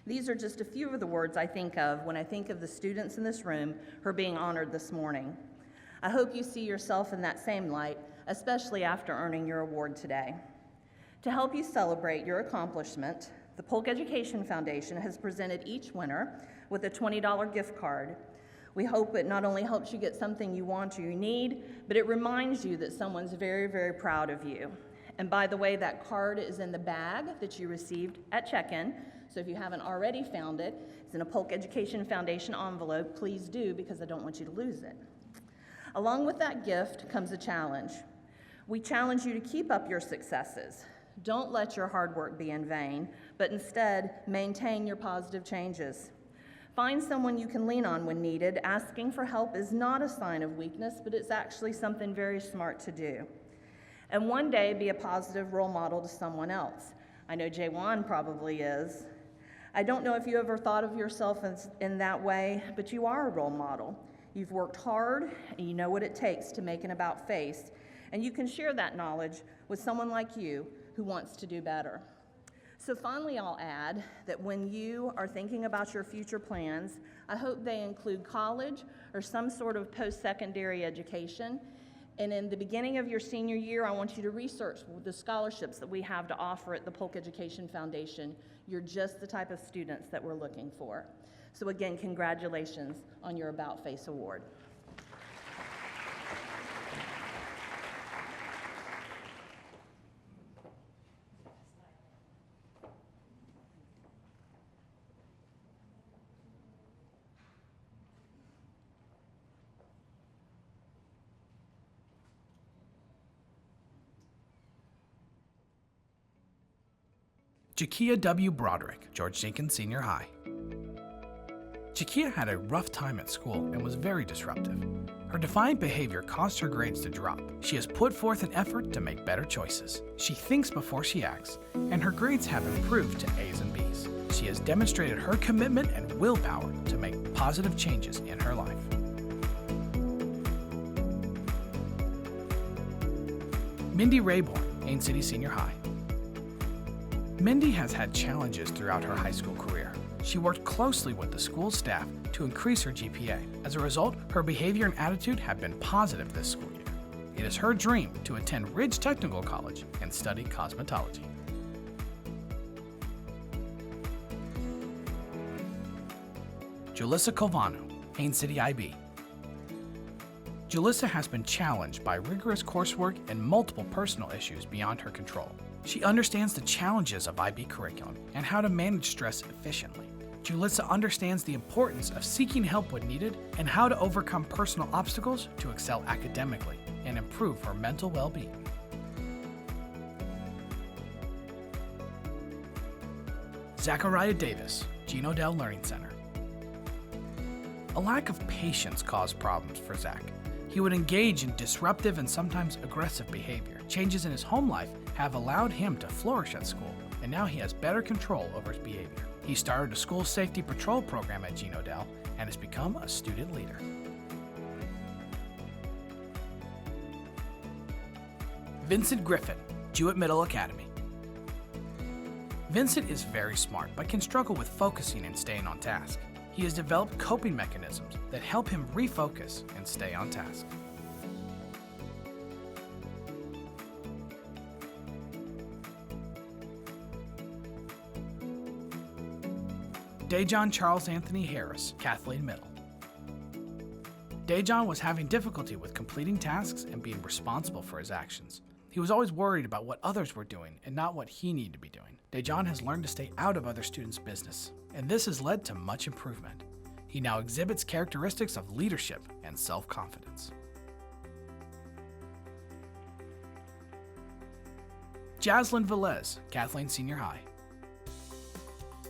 These are just a few of the words I think of when I think of the students in this room who are being honored this morning. I hope you see yourself in that same light, especially after earning your award today. To help you celebrate your accomplishment, the Polk Education Foundation has presented each winner with a $20 gift card. We hope it not only helps you get something you want or you need, but it reminds you that someone's very, very proud of you. And by the way, that card is in the bag that you received at check-in, so if you haven't already found it, it's in a Polk Education Foundation envelope. Please do, because I don't want you to lose it. Along with that gift comes a challenge. We challenge you to keep up your successes. Don't let your hard work be in vain, but instead maintain your positive changes. Find someone you can lean on when needed. Asking for help is not a sign of weakness, but it's actually something very smart to do. And one day, be a positive role model to someone else. I know JAYWAN probably is. I don't know if you ever thought of yourself in that way, but you are a role model. You've worked hard, and you know what it takes to make an about face, and you can share that knowledge with someone like you who wants to do better. So finally, I'll add that when you are thinking about your future plans, I hope they include college or some sort of post-secondary education. And in the beginning of your senior year, I want you to research the scholarships that we have to offer at the Polk Education Foundation. You're just the type of students that we're looking for. So again, congratulations on your About Face Award. Jakia W. Broderick, George Jenkins Senior High. Jakia had a rough time at school and was very disruptive. Her defiant behavior caused her grades to drop. She has put forth an effort to make better choices. She thinks before she acts, and her grades have improved to A's and B's. She has demonstrated her commitment and willpower to make positive changes in her life. Mindy Rayborn, Ain City Senior High. Mindy has had challenges throughout her high school career. She worked closely with the school staff to increase her GPA. As a result, her behavior and attitude have been positive this school year. It is her dream to attend Ridge Technical College and study cosmetology. Julissa Colvano, Ain City IB. Julissa has been challenged by rigorous coursework and multiple personal issues beyond her control. She understands the challenges of IB curriculum and how to manage stress efficiently. Julissa understands the importance of seeking help when needed and how to overcome personal obstacles to excel academically and improve her mental well-being. Zachariah Davis, Gene Odell Learning Center. A lack of patience caused problems for Zach. He would engage in disruptive and sometimes aggressive behavior. Changes in his home life have allowed him to flourish at school, and now he has better control over his behavior. He started a school safety patrol program at Gene Odell and has become a student leader. Vincent Griffin, Jewett Middle Academy. Vincent is very smart, but can struggle with focusing and staying on task. He has developed coping mechanisms that help him refocus and stay on task. Dejon Charles Anthony Harris, Kathleen Middle. Dejon was having difficulty with completing tasks and being responsible for his actions. He was always worried about what others were doing and not what he needed to be doing. Dejon has learned to stay out of other students' business, and this has led to much improvement. He now exhibits characteristics of leadership and self-confidence. Jaslyn Velez, Kathleen Senior High.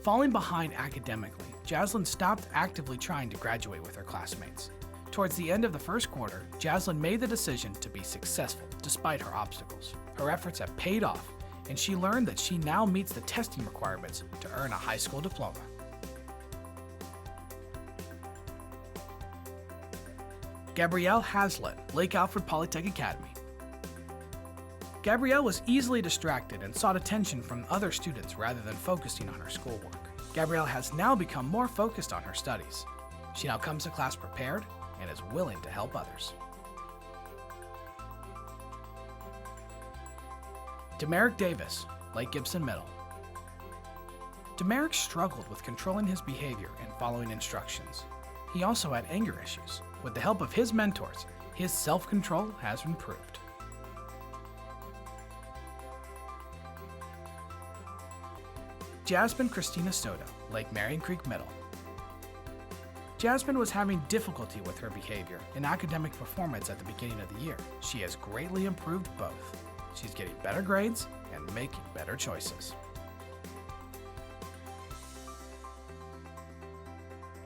Falling behind academically, Jaslyn stopped actively trying to graduate with her classmates. Towards the end of the first quarter, Jaslyn made the decision to be successful despite her obstacles. Her efforts have paid off, and she learned that she now meets the testing requirements to earn a high school diploma. Gabrielle Hazlitt, Lake Alfred Polytech Academy. Gabrielle was easily distracted and sought attention from other students rather than focusing on her schoolwork. Gabrielle has now become more focused on her studies. She now comes to class prepared and is willing to help others. Demerick Davis, Lake Gibson Middle. Demerick struggled with controlling his behavior and following instructions. He also had anger issues. With the help of his mentors, his self-control has improved. Jasmine Christina Soto, Lake Marion Creek Middle. Jasmine was having difficulty with her behavior and academic performance at the beginning of the year. She has greatly improved both. She's getting better grades and making better choices.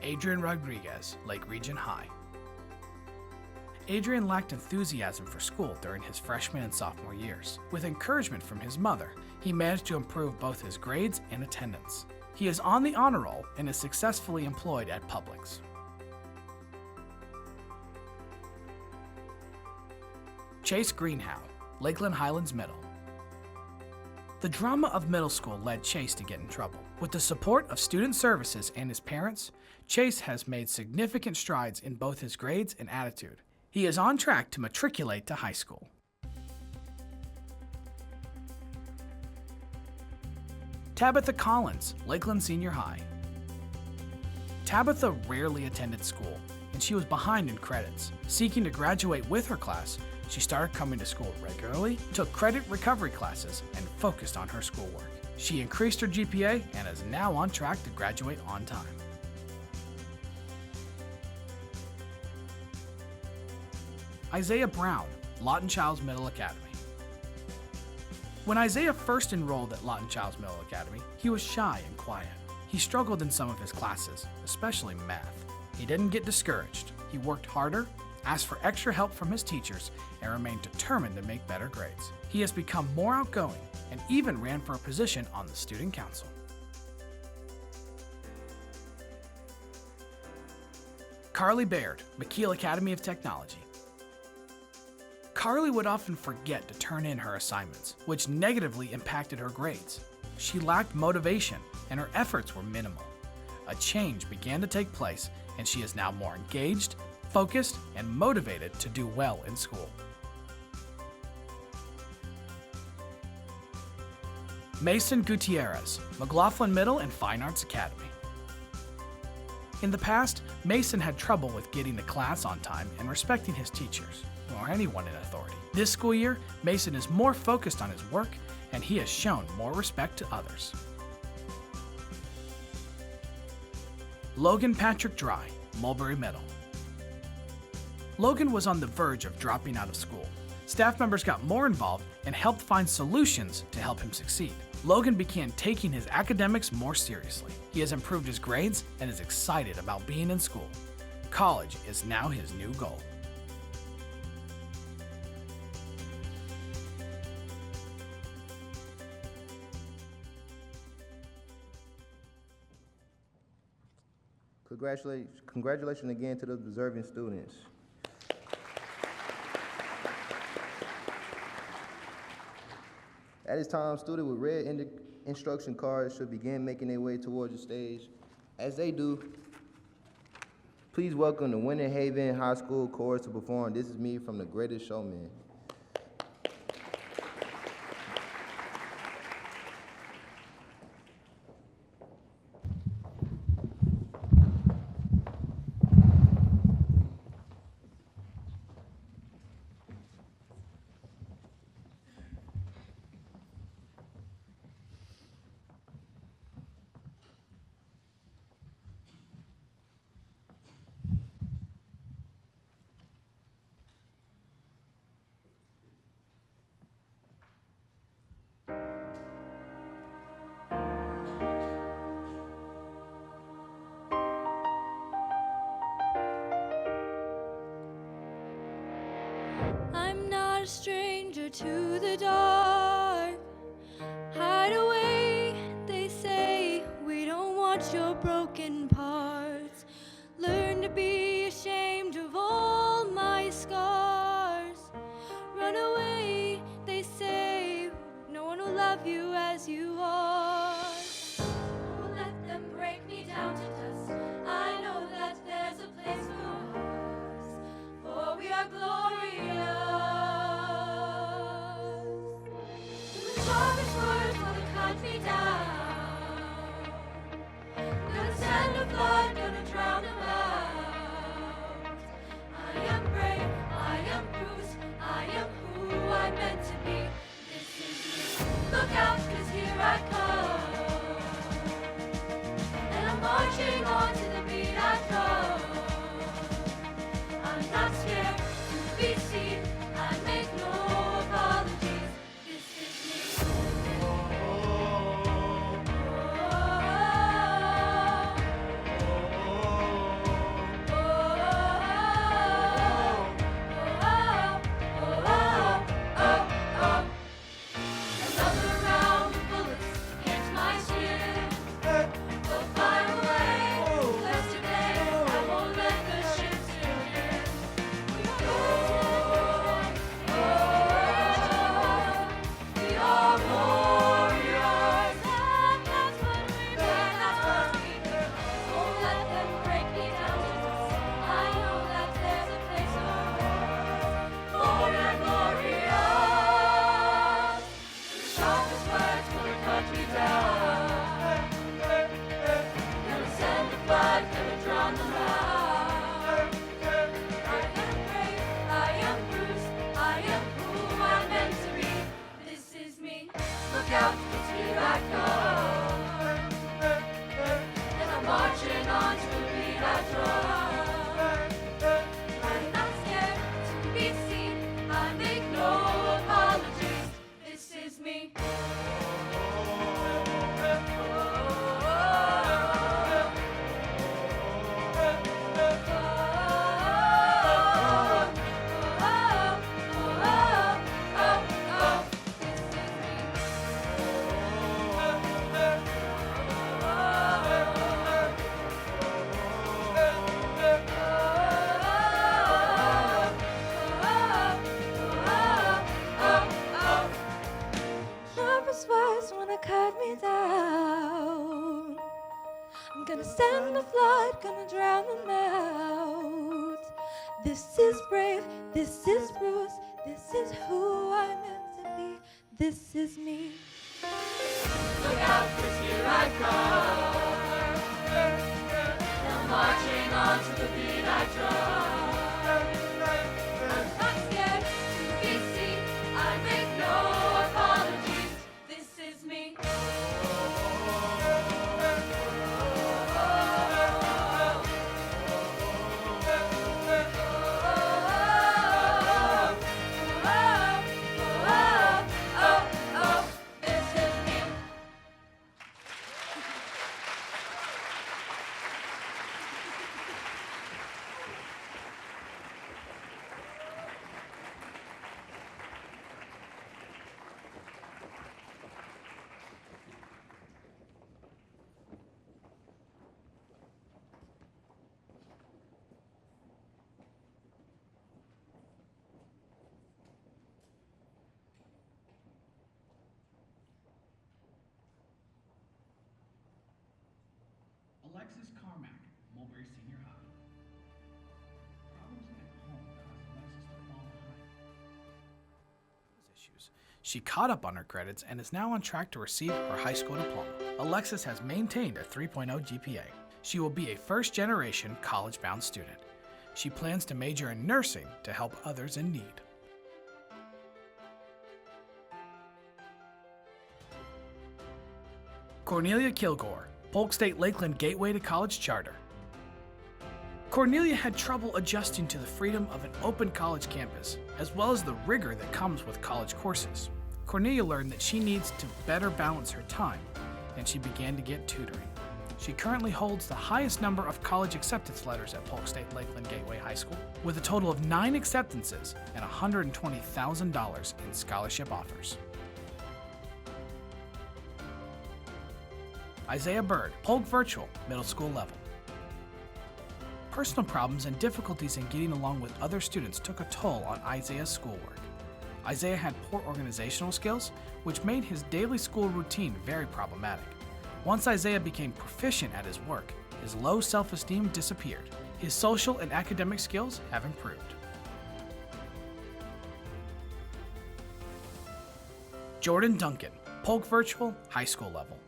Adrian Rodriguez, Lake Region High. Adrian lacked enthusiasm for school during his freshman and sophomore years. With encouragement from his mother, he managed to improve both his grades and attendance. He is on the honor roll and is successfully employed at Publix. Chase Greenhow, Lakeland Highlands Middle. The drama of middle school led Chase to get in trouble. With the support of student services and his parents, Chase has made significant strides in both his grades and attitude. He is on track to matriculate to high school. Tabitha Collins, Lakeland Senior High. Tabitha rarely attended school, and she was behind in credits. Seeking to graduate with her class, she started coming to school regularly, took credit recovery classes, and focused on her schoolwork. She increased her GPA and is now on track to graduate on time. Isaiah Brown, Lawton Childs Middle Academy. When Isaiah first enrolled at Lawton Childs Middle Academy, he was shy and quiet. He struggled in some of his classes, especially math. He didn't get discouraged. He worked harder, asked for extra help from his teachers, and remained determined to make better grades. He has become more outgoing and even ran for a position on the student council. Carly Baird, McKeel Academy of Technology. Carly would often forget to turn in her assignments, which negatively impacted her grades. She lacked motivation, and her efforts were minimal. A change began to take place, and she is now more engaged, focused, and motivated to do well in school. Mason Gutierrez, McLaughlin Middle and Fine Arts Academy. In the past, Mason had trouble with getting to class on time and respecting his teachers, or anyone in authority. This school year, Mason is more focused on his work, and he has shown more respect to others. Logan Patrick Dry, Mulberry Middle. Logan was on the verge of dropping out of school. Staff members got more involved and helped find solutions to help him succeed. Logan began taking his academics more seriously. He has improved his grades and is excited about being in school. College is now his new goal. Congratulations again to the deserving students. At this time, students with red instruction cards should begin making their way towards the stage. As they do, please welcome the Winter Haven High School chorus to perform "This Is Me" from The Greatest Showman. stranger to the dark. Hide away, they say, we don't want your broken parts. Learn to be ashamed of all my scars. Run away, they say, no one will love you as you are. Don't let them break me down to dust. I know that there's a place for us, for we are glorious. The sharpest words will cut me down. Gonna send a flood, gonna drown them out. I am brave, I am bruised, I am who I'm meant to be. This is me. Look out, 'cause here I come. And I'm marching on to the beat I drum. I'm not scared to be seen, I make no apologies. This is me. Another round of bullets hits my skin. But fire away, 'cause today I won't let the ship sink in. We are warriors, and that's what we do. Won't let them break me down to dust. I know that there's a place for us, for we're glorious. The sharpest words will cut me down. Gonna send the flood, gonna drown them out. I am brave, I am bruised, I am who I'm meant to be. This is me. Look out, 'cause here I come. And I'm marching on to the beat I drum. I'm not scared to be seen, I make no apologies. This is me. Sharpest words wanna cut me down. I'm gonna send a flood, gonna drown them out. This is brave, this is bruised, this is who I'm meant to be. This is me. Look out, 'cause here I come. I'm marching on to the beat I drum. I'm not scared to be seen, I make no apologies. This is me. This is me. Alexis Carmack, Mulberry Senior High. Problems at home caused Alexis to fall behind. Issues. She caught up on her credits and is now on track to receive her high school diploma. Alexis has maintained a 3.0 GPA. She will be a first-generation college-bound student. She plans to major in nursing to help others in need. Cornelia Kilgore, Polk State Lakeland Gateway to College Charter. Cornelia had trouble adjusting to the freedom of an open college campus, as well as the rigor that comes with college courses. Cornelia learned that she needs to better balance her time, and she began to get tutoring. She currently holds the highest number of college acceptance letters at Polk State Lakeland Gateway High School, with a total of 9 acceptances and $120,000 in scholarship offers. Isaiah Bird, Polk Virtual, middle school level. Personal problems and difficulties in getting along with other students took a toll on Isaiah's schoolwork. Isaiah had poor organizational skills, which made his daily school routine very problematic. Once Isaiah became proficient at his work, his low self-esteem disappeared. His social and academic skills have improved. Jordan Duncan, Polk Virtual, high school level.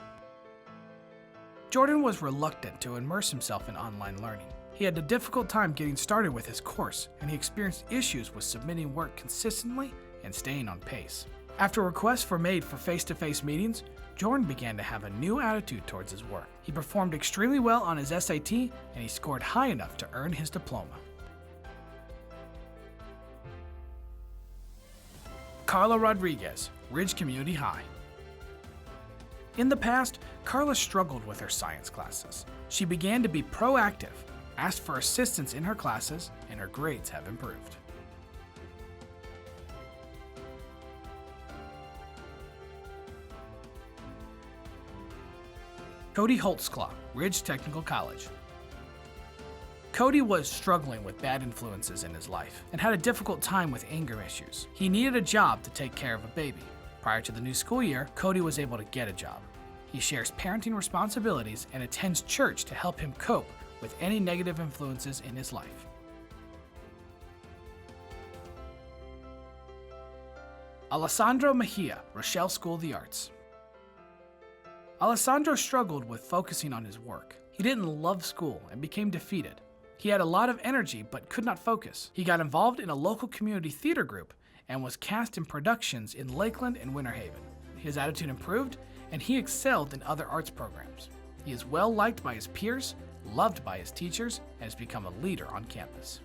Jordan was reluctant to immerse himself in online learning. He had a difficult time getting started with his course, and he experienced issues with submitting work consistently and staying on pace. After requests were made for face-to-face meetings, Jordan began to have a new attitude towards his work. He performed extremely well on his SAT, and he scored high enough to earn his diploma. Carla Rodriguez, Ridge Community High. In the past, Carla struggled with her science classes. She began to be proactive, asked for assistance in her classes, and her grades have improved. Cody Holtzclaw, Ridge Technical College. Cody was struggling with bad influences in his life and had a difficult time with anger issues. He needed a job to take care of a baby. Prior to the new school year, Cody was able to get a job. He shares parenting responsibilities and attends church to help him cope with any negative influences in his life. Alessandro Mejia, Rochelle School of the Arts. Alessandro struggled with focusing on his work. He didn't love school and became defeated. He had a lot of energy but could not focus. He got involved in a local community theater group and was cast in productions in Lakeland and Winter Haven. His attitude improved and he excelled in other arts programs. He is well liked by his peers, loved by his teachers, and has become a leader on campus.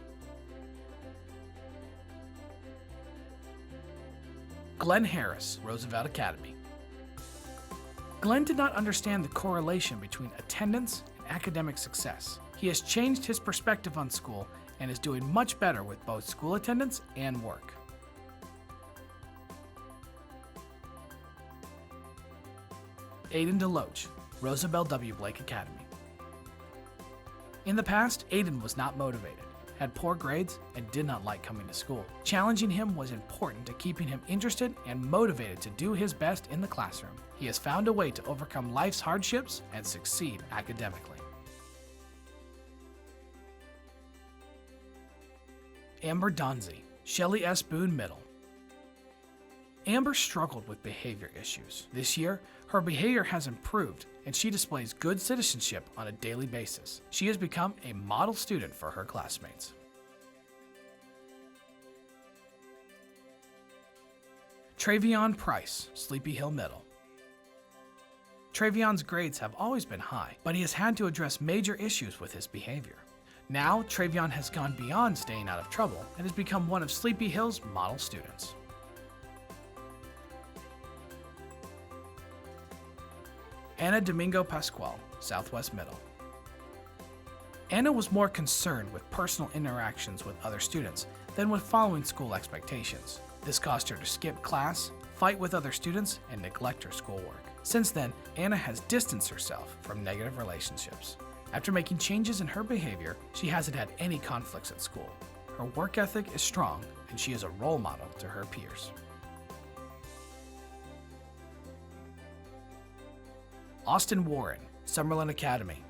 Glenn Harris, Roosevelt Academy. Glenn did not understand the correlation between attendance and academic success. He has changed his perspective on school and is doing much better with both school attendance and work. Aiden DeLoach, Rosabelle W. Blake Academy. In the past, Aiden was not motivated, had poor grades, and did not like coming to school. Challenging him was important to keeping him interested and motivated to do his best in the classroom. He has found a way to overcome life's hardships and succeed academically. Amber Donzi, Shelley S. Boone Middle. Amber struggled with behavior issues. This year, her behavior has improved and she displays good citizenship on a daily basis. She has become a model student for her classmates. Travion Price, Sleepy Hill Middle. Travion's grades have always been high, but he has had to address major issues with his behavior. Now, Travion has gone beyond staying out of trouble and has become one of Sleepy Hill's model students. Anna Domingo Pascual, Southwest Middle. Anna was more concerned with personal interactions with other students than with following school expectations. This caused her to skip class, fight with other students, and neglect her schoolwork. Since then, Anna has distanced herself from negative relationships. After making changes in her behavior, she hasn't had any conflicts at school. Her work ethic is strong, and she is a role model to her peers. Austin Warren, Summerlin Academy.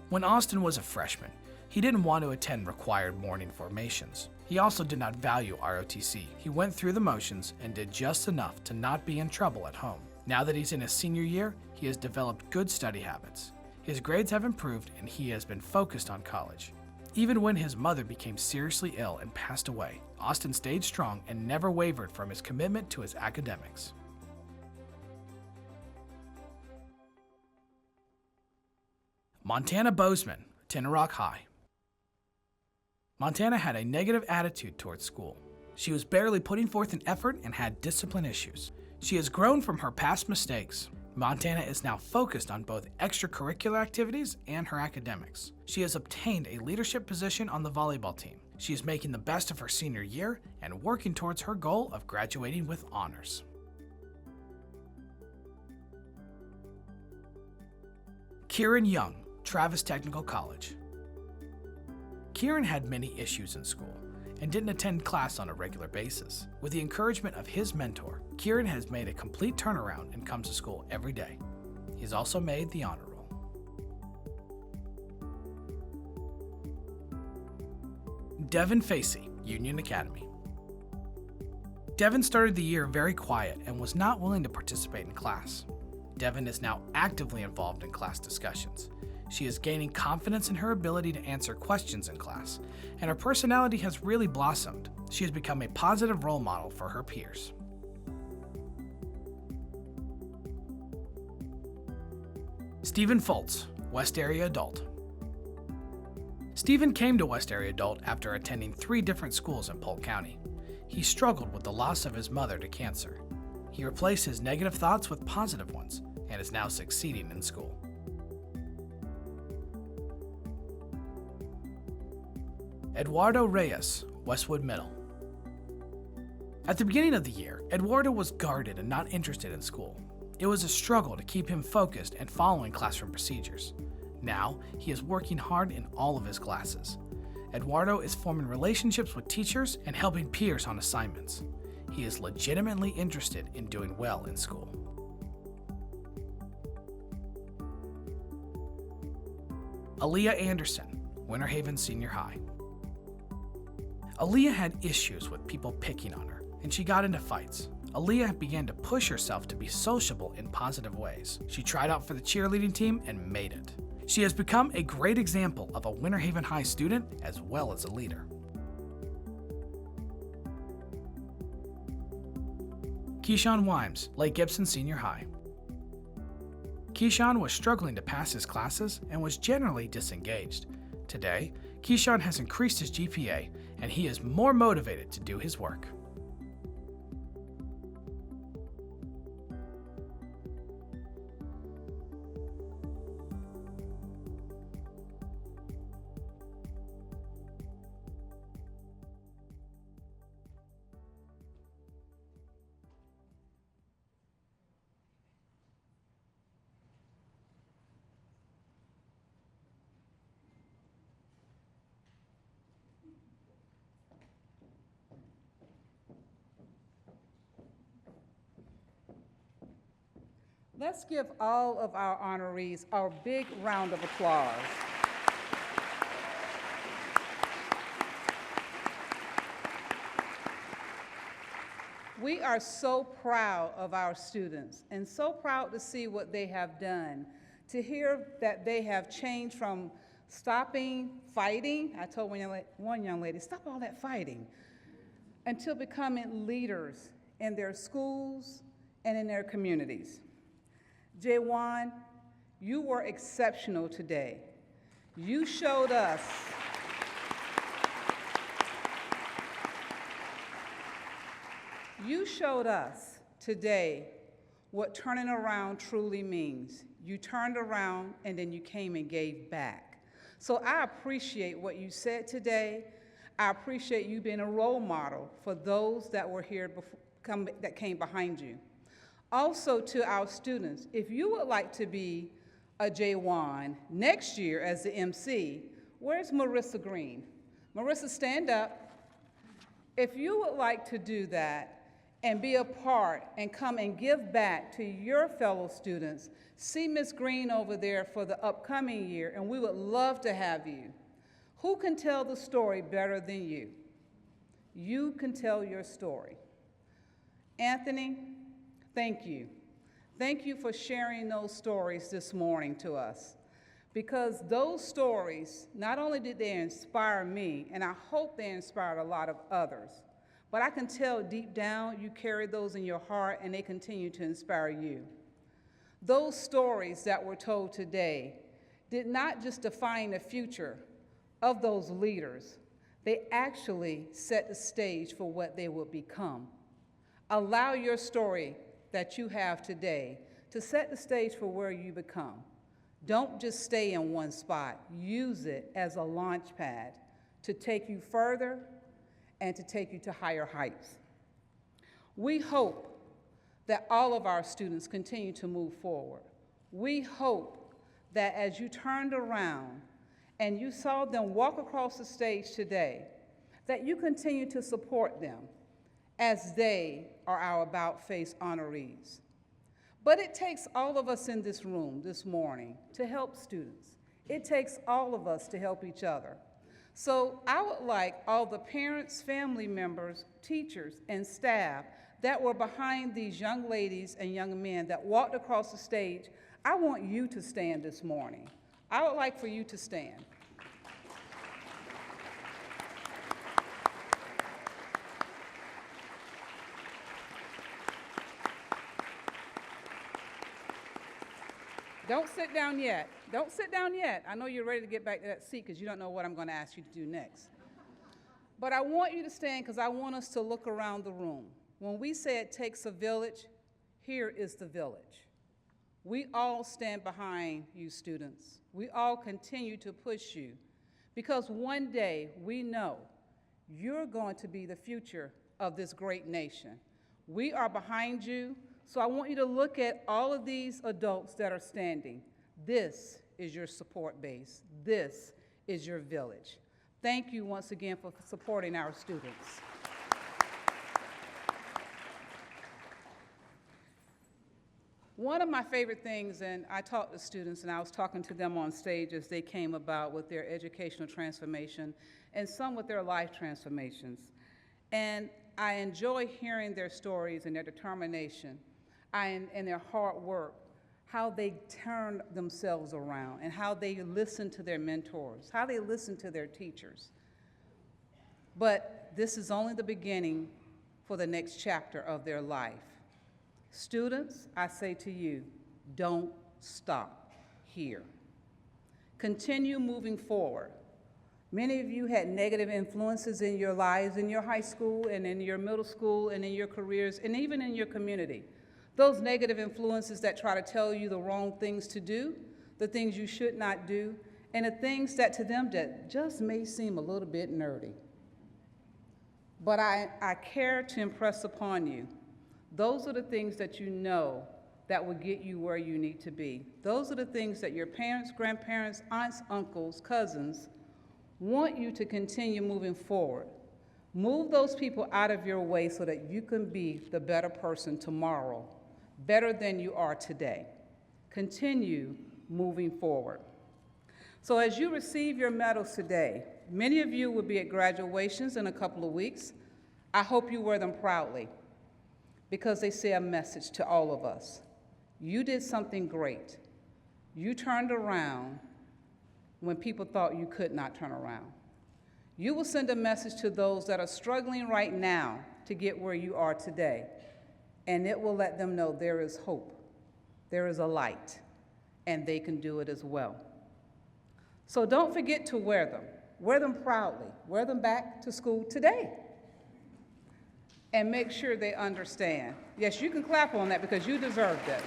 When Austin was a freshman, he didn't want to attend required morning formations. He also did not value ROTC. He went through the motions and did just enough to not be in trouble at home. Now that he's in his senior year, he has developed good study habits. His grades have improved and he has been focused on college. Even when his mother became seriously ill and passed away, Austin stayed strong and never wavered from his commitment to his academics. Montana Bozeman, Tinnerock High. Montana had a negative attitude towards school. She was barely putting forth an effort and had discipline issues. She has grown from her past mistakes. Montana is now focused on both extracurricular activities and her academics. She has obtained a leadership position on the volleyball team. She is making the best of her senior year and working towards her goal of graduating with honors. Kieran Young, Travis Technical College. Kieran had many issues in school and didn't attend class on a regular basis. With the encouragement of his mentor, Kieran has made a complete turnaround and comes to school every day. He's also made the honor roll. Devin Facey, Union Academy. Devin started the year very quiet and was not willing to participate in class. Devin is now actively involved in class discussions. She is gaining confidence in her ability to answer questions in class, and her personality has really blossomed. She has become a positive role model for her peers. Stephen Foltz, West Area Adult. Stephen came to West Area Adult after attending 3 different schools in Polk County. He struggled with the loss of his mother to cancer. He replaced his negative thoughts with positive ones and is now succeeding in school. Eduardo Reyes, Westwood Middle. At the beginning of the year, Eduardo was guarded and not interested in school. It was a struggle to keep him focused and following classroom procedures. Now, he is working hard in all of his classes. Eduardo is forming relationships with teachers and helping peers on assignments. He is legitimately interested in doing well in school. Aaliyah Anderson, Winter Haven Senior High. Aaliyah had issues with people picking on her, and she got into fights. Aaliyah began to push herself to be sociable in positive ways. She tried out for the cheerleading team and made it. She has become a great example of a Winter Haven High student as well as a leader. Keyshawn Wimes, Lake Gibson Senior High. Keyshawn was struggling to pass his classes and was generally disengaged. Today, Keyshawn has increased his GPA and he is more motivated to do his work. Let's give all of our honorees a big round of applause. We are so proud of our students and so proud to see what they have done, to hear that they have changed from stopping fighting. I told one young lady, stop all that fighting, until becoming leaders in their schools and in their communities. JAYWAN, you were exceptional today. You showed us today what turning around truly means. You turned around and then you came and gave back. So I appreciate what you said today. I appreciate you being a role model for those that were here that came behind you. Also to our students, if you would like to be a JAYWAN next year as the MC, where's Marissa Green? Marissa, stand up. If you would like to do that and be a part and come and give back to your fellow students, see Ms. Green over there for the upcoming year, and we would love to have you. Who can tell the story better than you? You can tell your story. Anthony, thank you. Thank you for sharing those stories this morning to us, because those stories, not only did they inspire me, and I hope they inspired a lot of others, but I can tell deep down you carry those in your heart and they continue to inspire you. Those stories that were told today did not just define the future of those leaders, they actually set the stage for what they will become. Allow your story that you have today to to set the stage for where you become. Don't just stay in one spot. Use it as a launch pad to take you further and to take you to higher heights. We hope that all of our students continue to move forward. We hope that as you turned around and you saw them walk across the stage today, that you continue to support them as they are our about-face honorees. But it takes all of us in this room this morning to help students. It takes all of us to help each other. So I would like all the parents, family members, teachers, and staff that were behind these young ladies and young men that walked across the stage, I want you to stand this morning. I would like for you to stand. Don't sit down yet. Don't sit down yet. I know you're ready to get back to that seat because you don't know what I'm going to ask you to do next. But I want you to stand because I want us to look around the room. When we say it takes a village, here is the village. We all stand behind you, students. We all continue to push you because one day we know you're going to be the future of this great nation. We are behind you. So I want you to look at all of these adults that are standing. This is your support base. This is your village. Thank you once again for supporting our students. One of my favorite things, and I talked to students and I was talking to them on stage as they came about with their educational transformation and some with their life transformations. And I enjoy hearing their stories and their determination and their hard work, how they turn themselves around and how they listen to their mentors, how they listen to their teachers. But this is only the beginning for the next chapter of their life. Students, I say to you, don't stop here. Continue moving forward. Many of you had negative influences in your lives, in your high school and in your middle school and in your careers and even in your community. Those negative influences that try to tell you the wrong things to do, the things you should not do, and the things that to them that just may seem a little bit nerdy. But I care to impress upon you, those are the things that you know that will get you where you need to be. Those are the things that your parents, grandparents, aunts, uncles, cousins want you to continue moving forward. Move those people out of your way so that you can be the better person tomorrow, better than you are today. Continue moving forward. So as you receive your medals today, many of you will be at graduations in a couple of weeks. I hope you wear them proudly because they say a message to all of us. You did something great. You turned around when people thought you could not turn around. You will send a message to those that are struggling right now to get where you are today. And it will let them know there is hope, there is a light, and they can do it as well. So don't forget to wear them proudly, wear them back to school today. And make sure they understand. Yes, you can clap on that because you deserved it.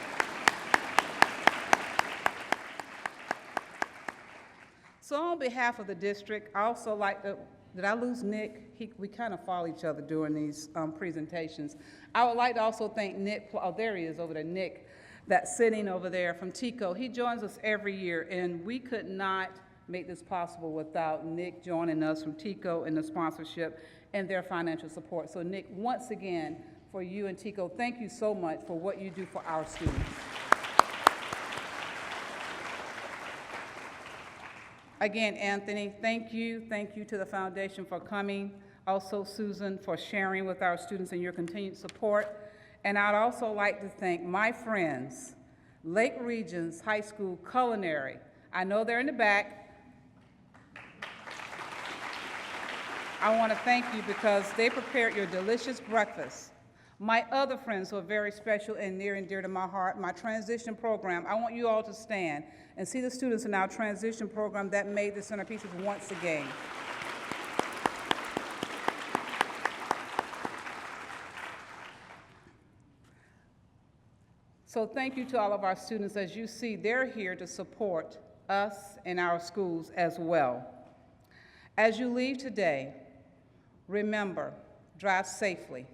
So on behalf of the district, I also like to, did I lose Nick? We kind of follow each other during these presentations. I would like to also thank Nick, oh, there he is over there, Nick, that's sitting over there from TICO. He joins us every year, and we could not make this possible without Nick joining us from TICO and the sponsorship and their financial support. So Nick, once again, for you and TICO, thank you so much for what you do for our students. Again, Anthony, thank you. Thank you to the foundation for coming. Also, Susan, for sharing with our students and your continued support. And I'd also like to thank my friends, Lake Regions High School Culinary. I know they're in the back. I want to thank you because they prepared your delicious breakfast. My other friends who are very special and near and dear to my heart, my transition program, I want you all to stand and see the students in our transition program that made the centerpieces once again. So thank you to all of our students. As you see, they're here to support us and our schools as well. As you leave today, remember, drive safely.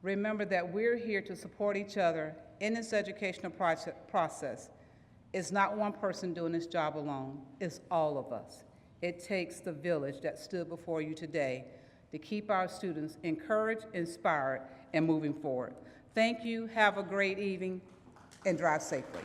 Remember that we're here to support each other in this educational process. It's not one person doing this job alone, it's all of us. It takes the village that stood before you today to keep our students encouraged, inspired, and moving forward. Thank you, have a great evening, and drive safely.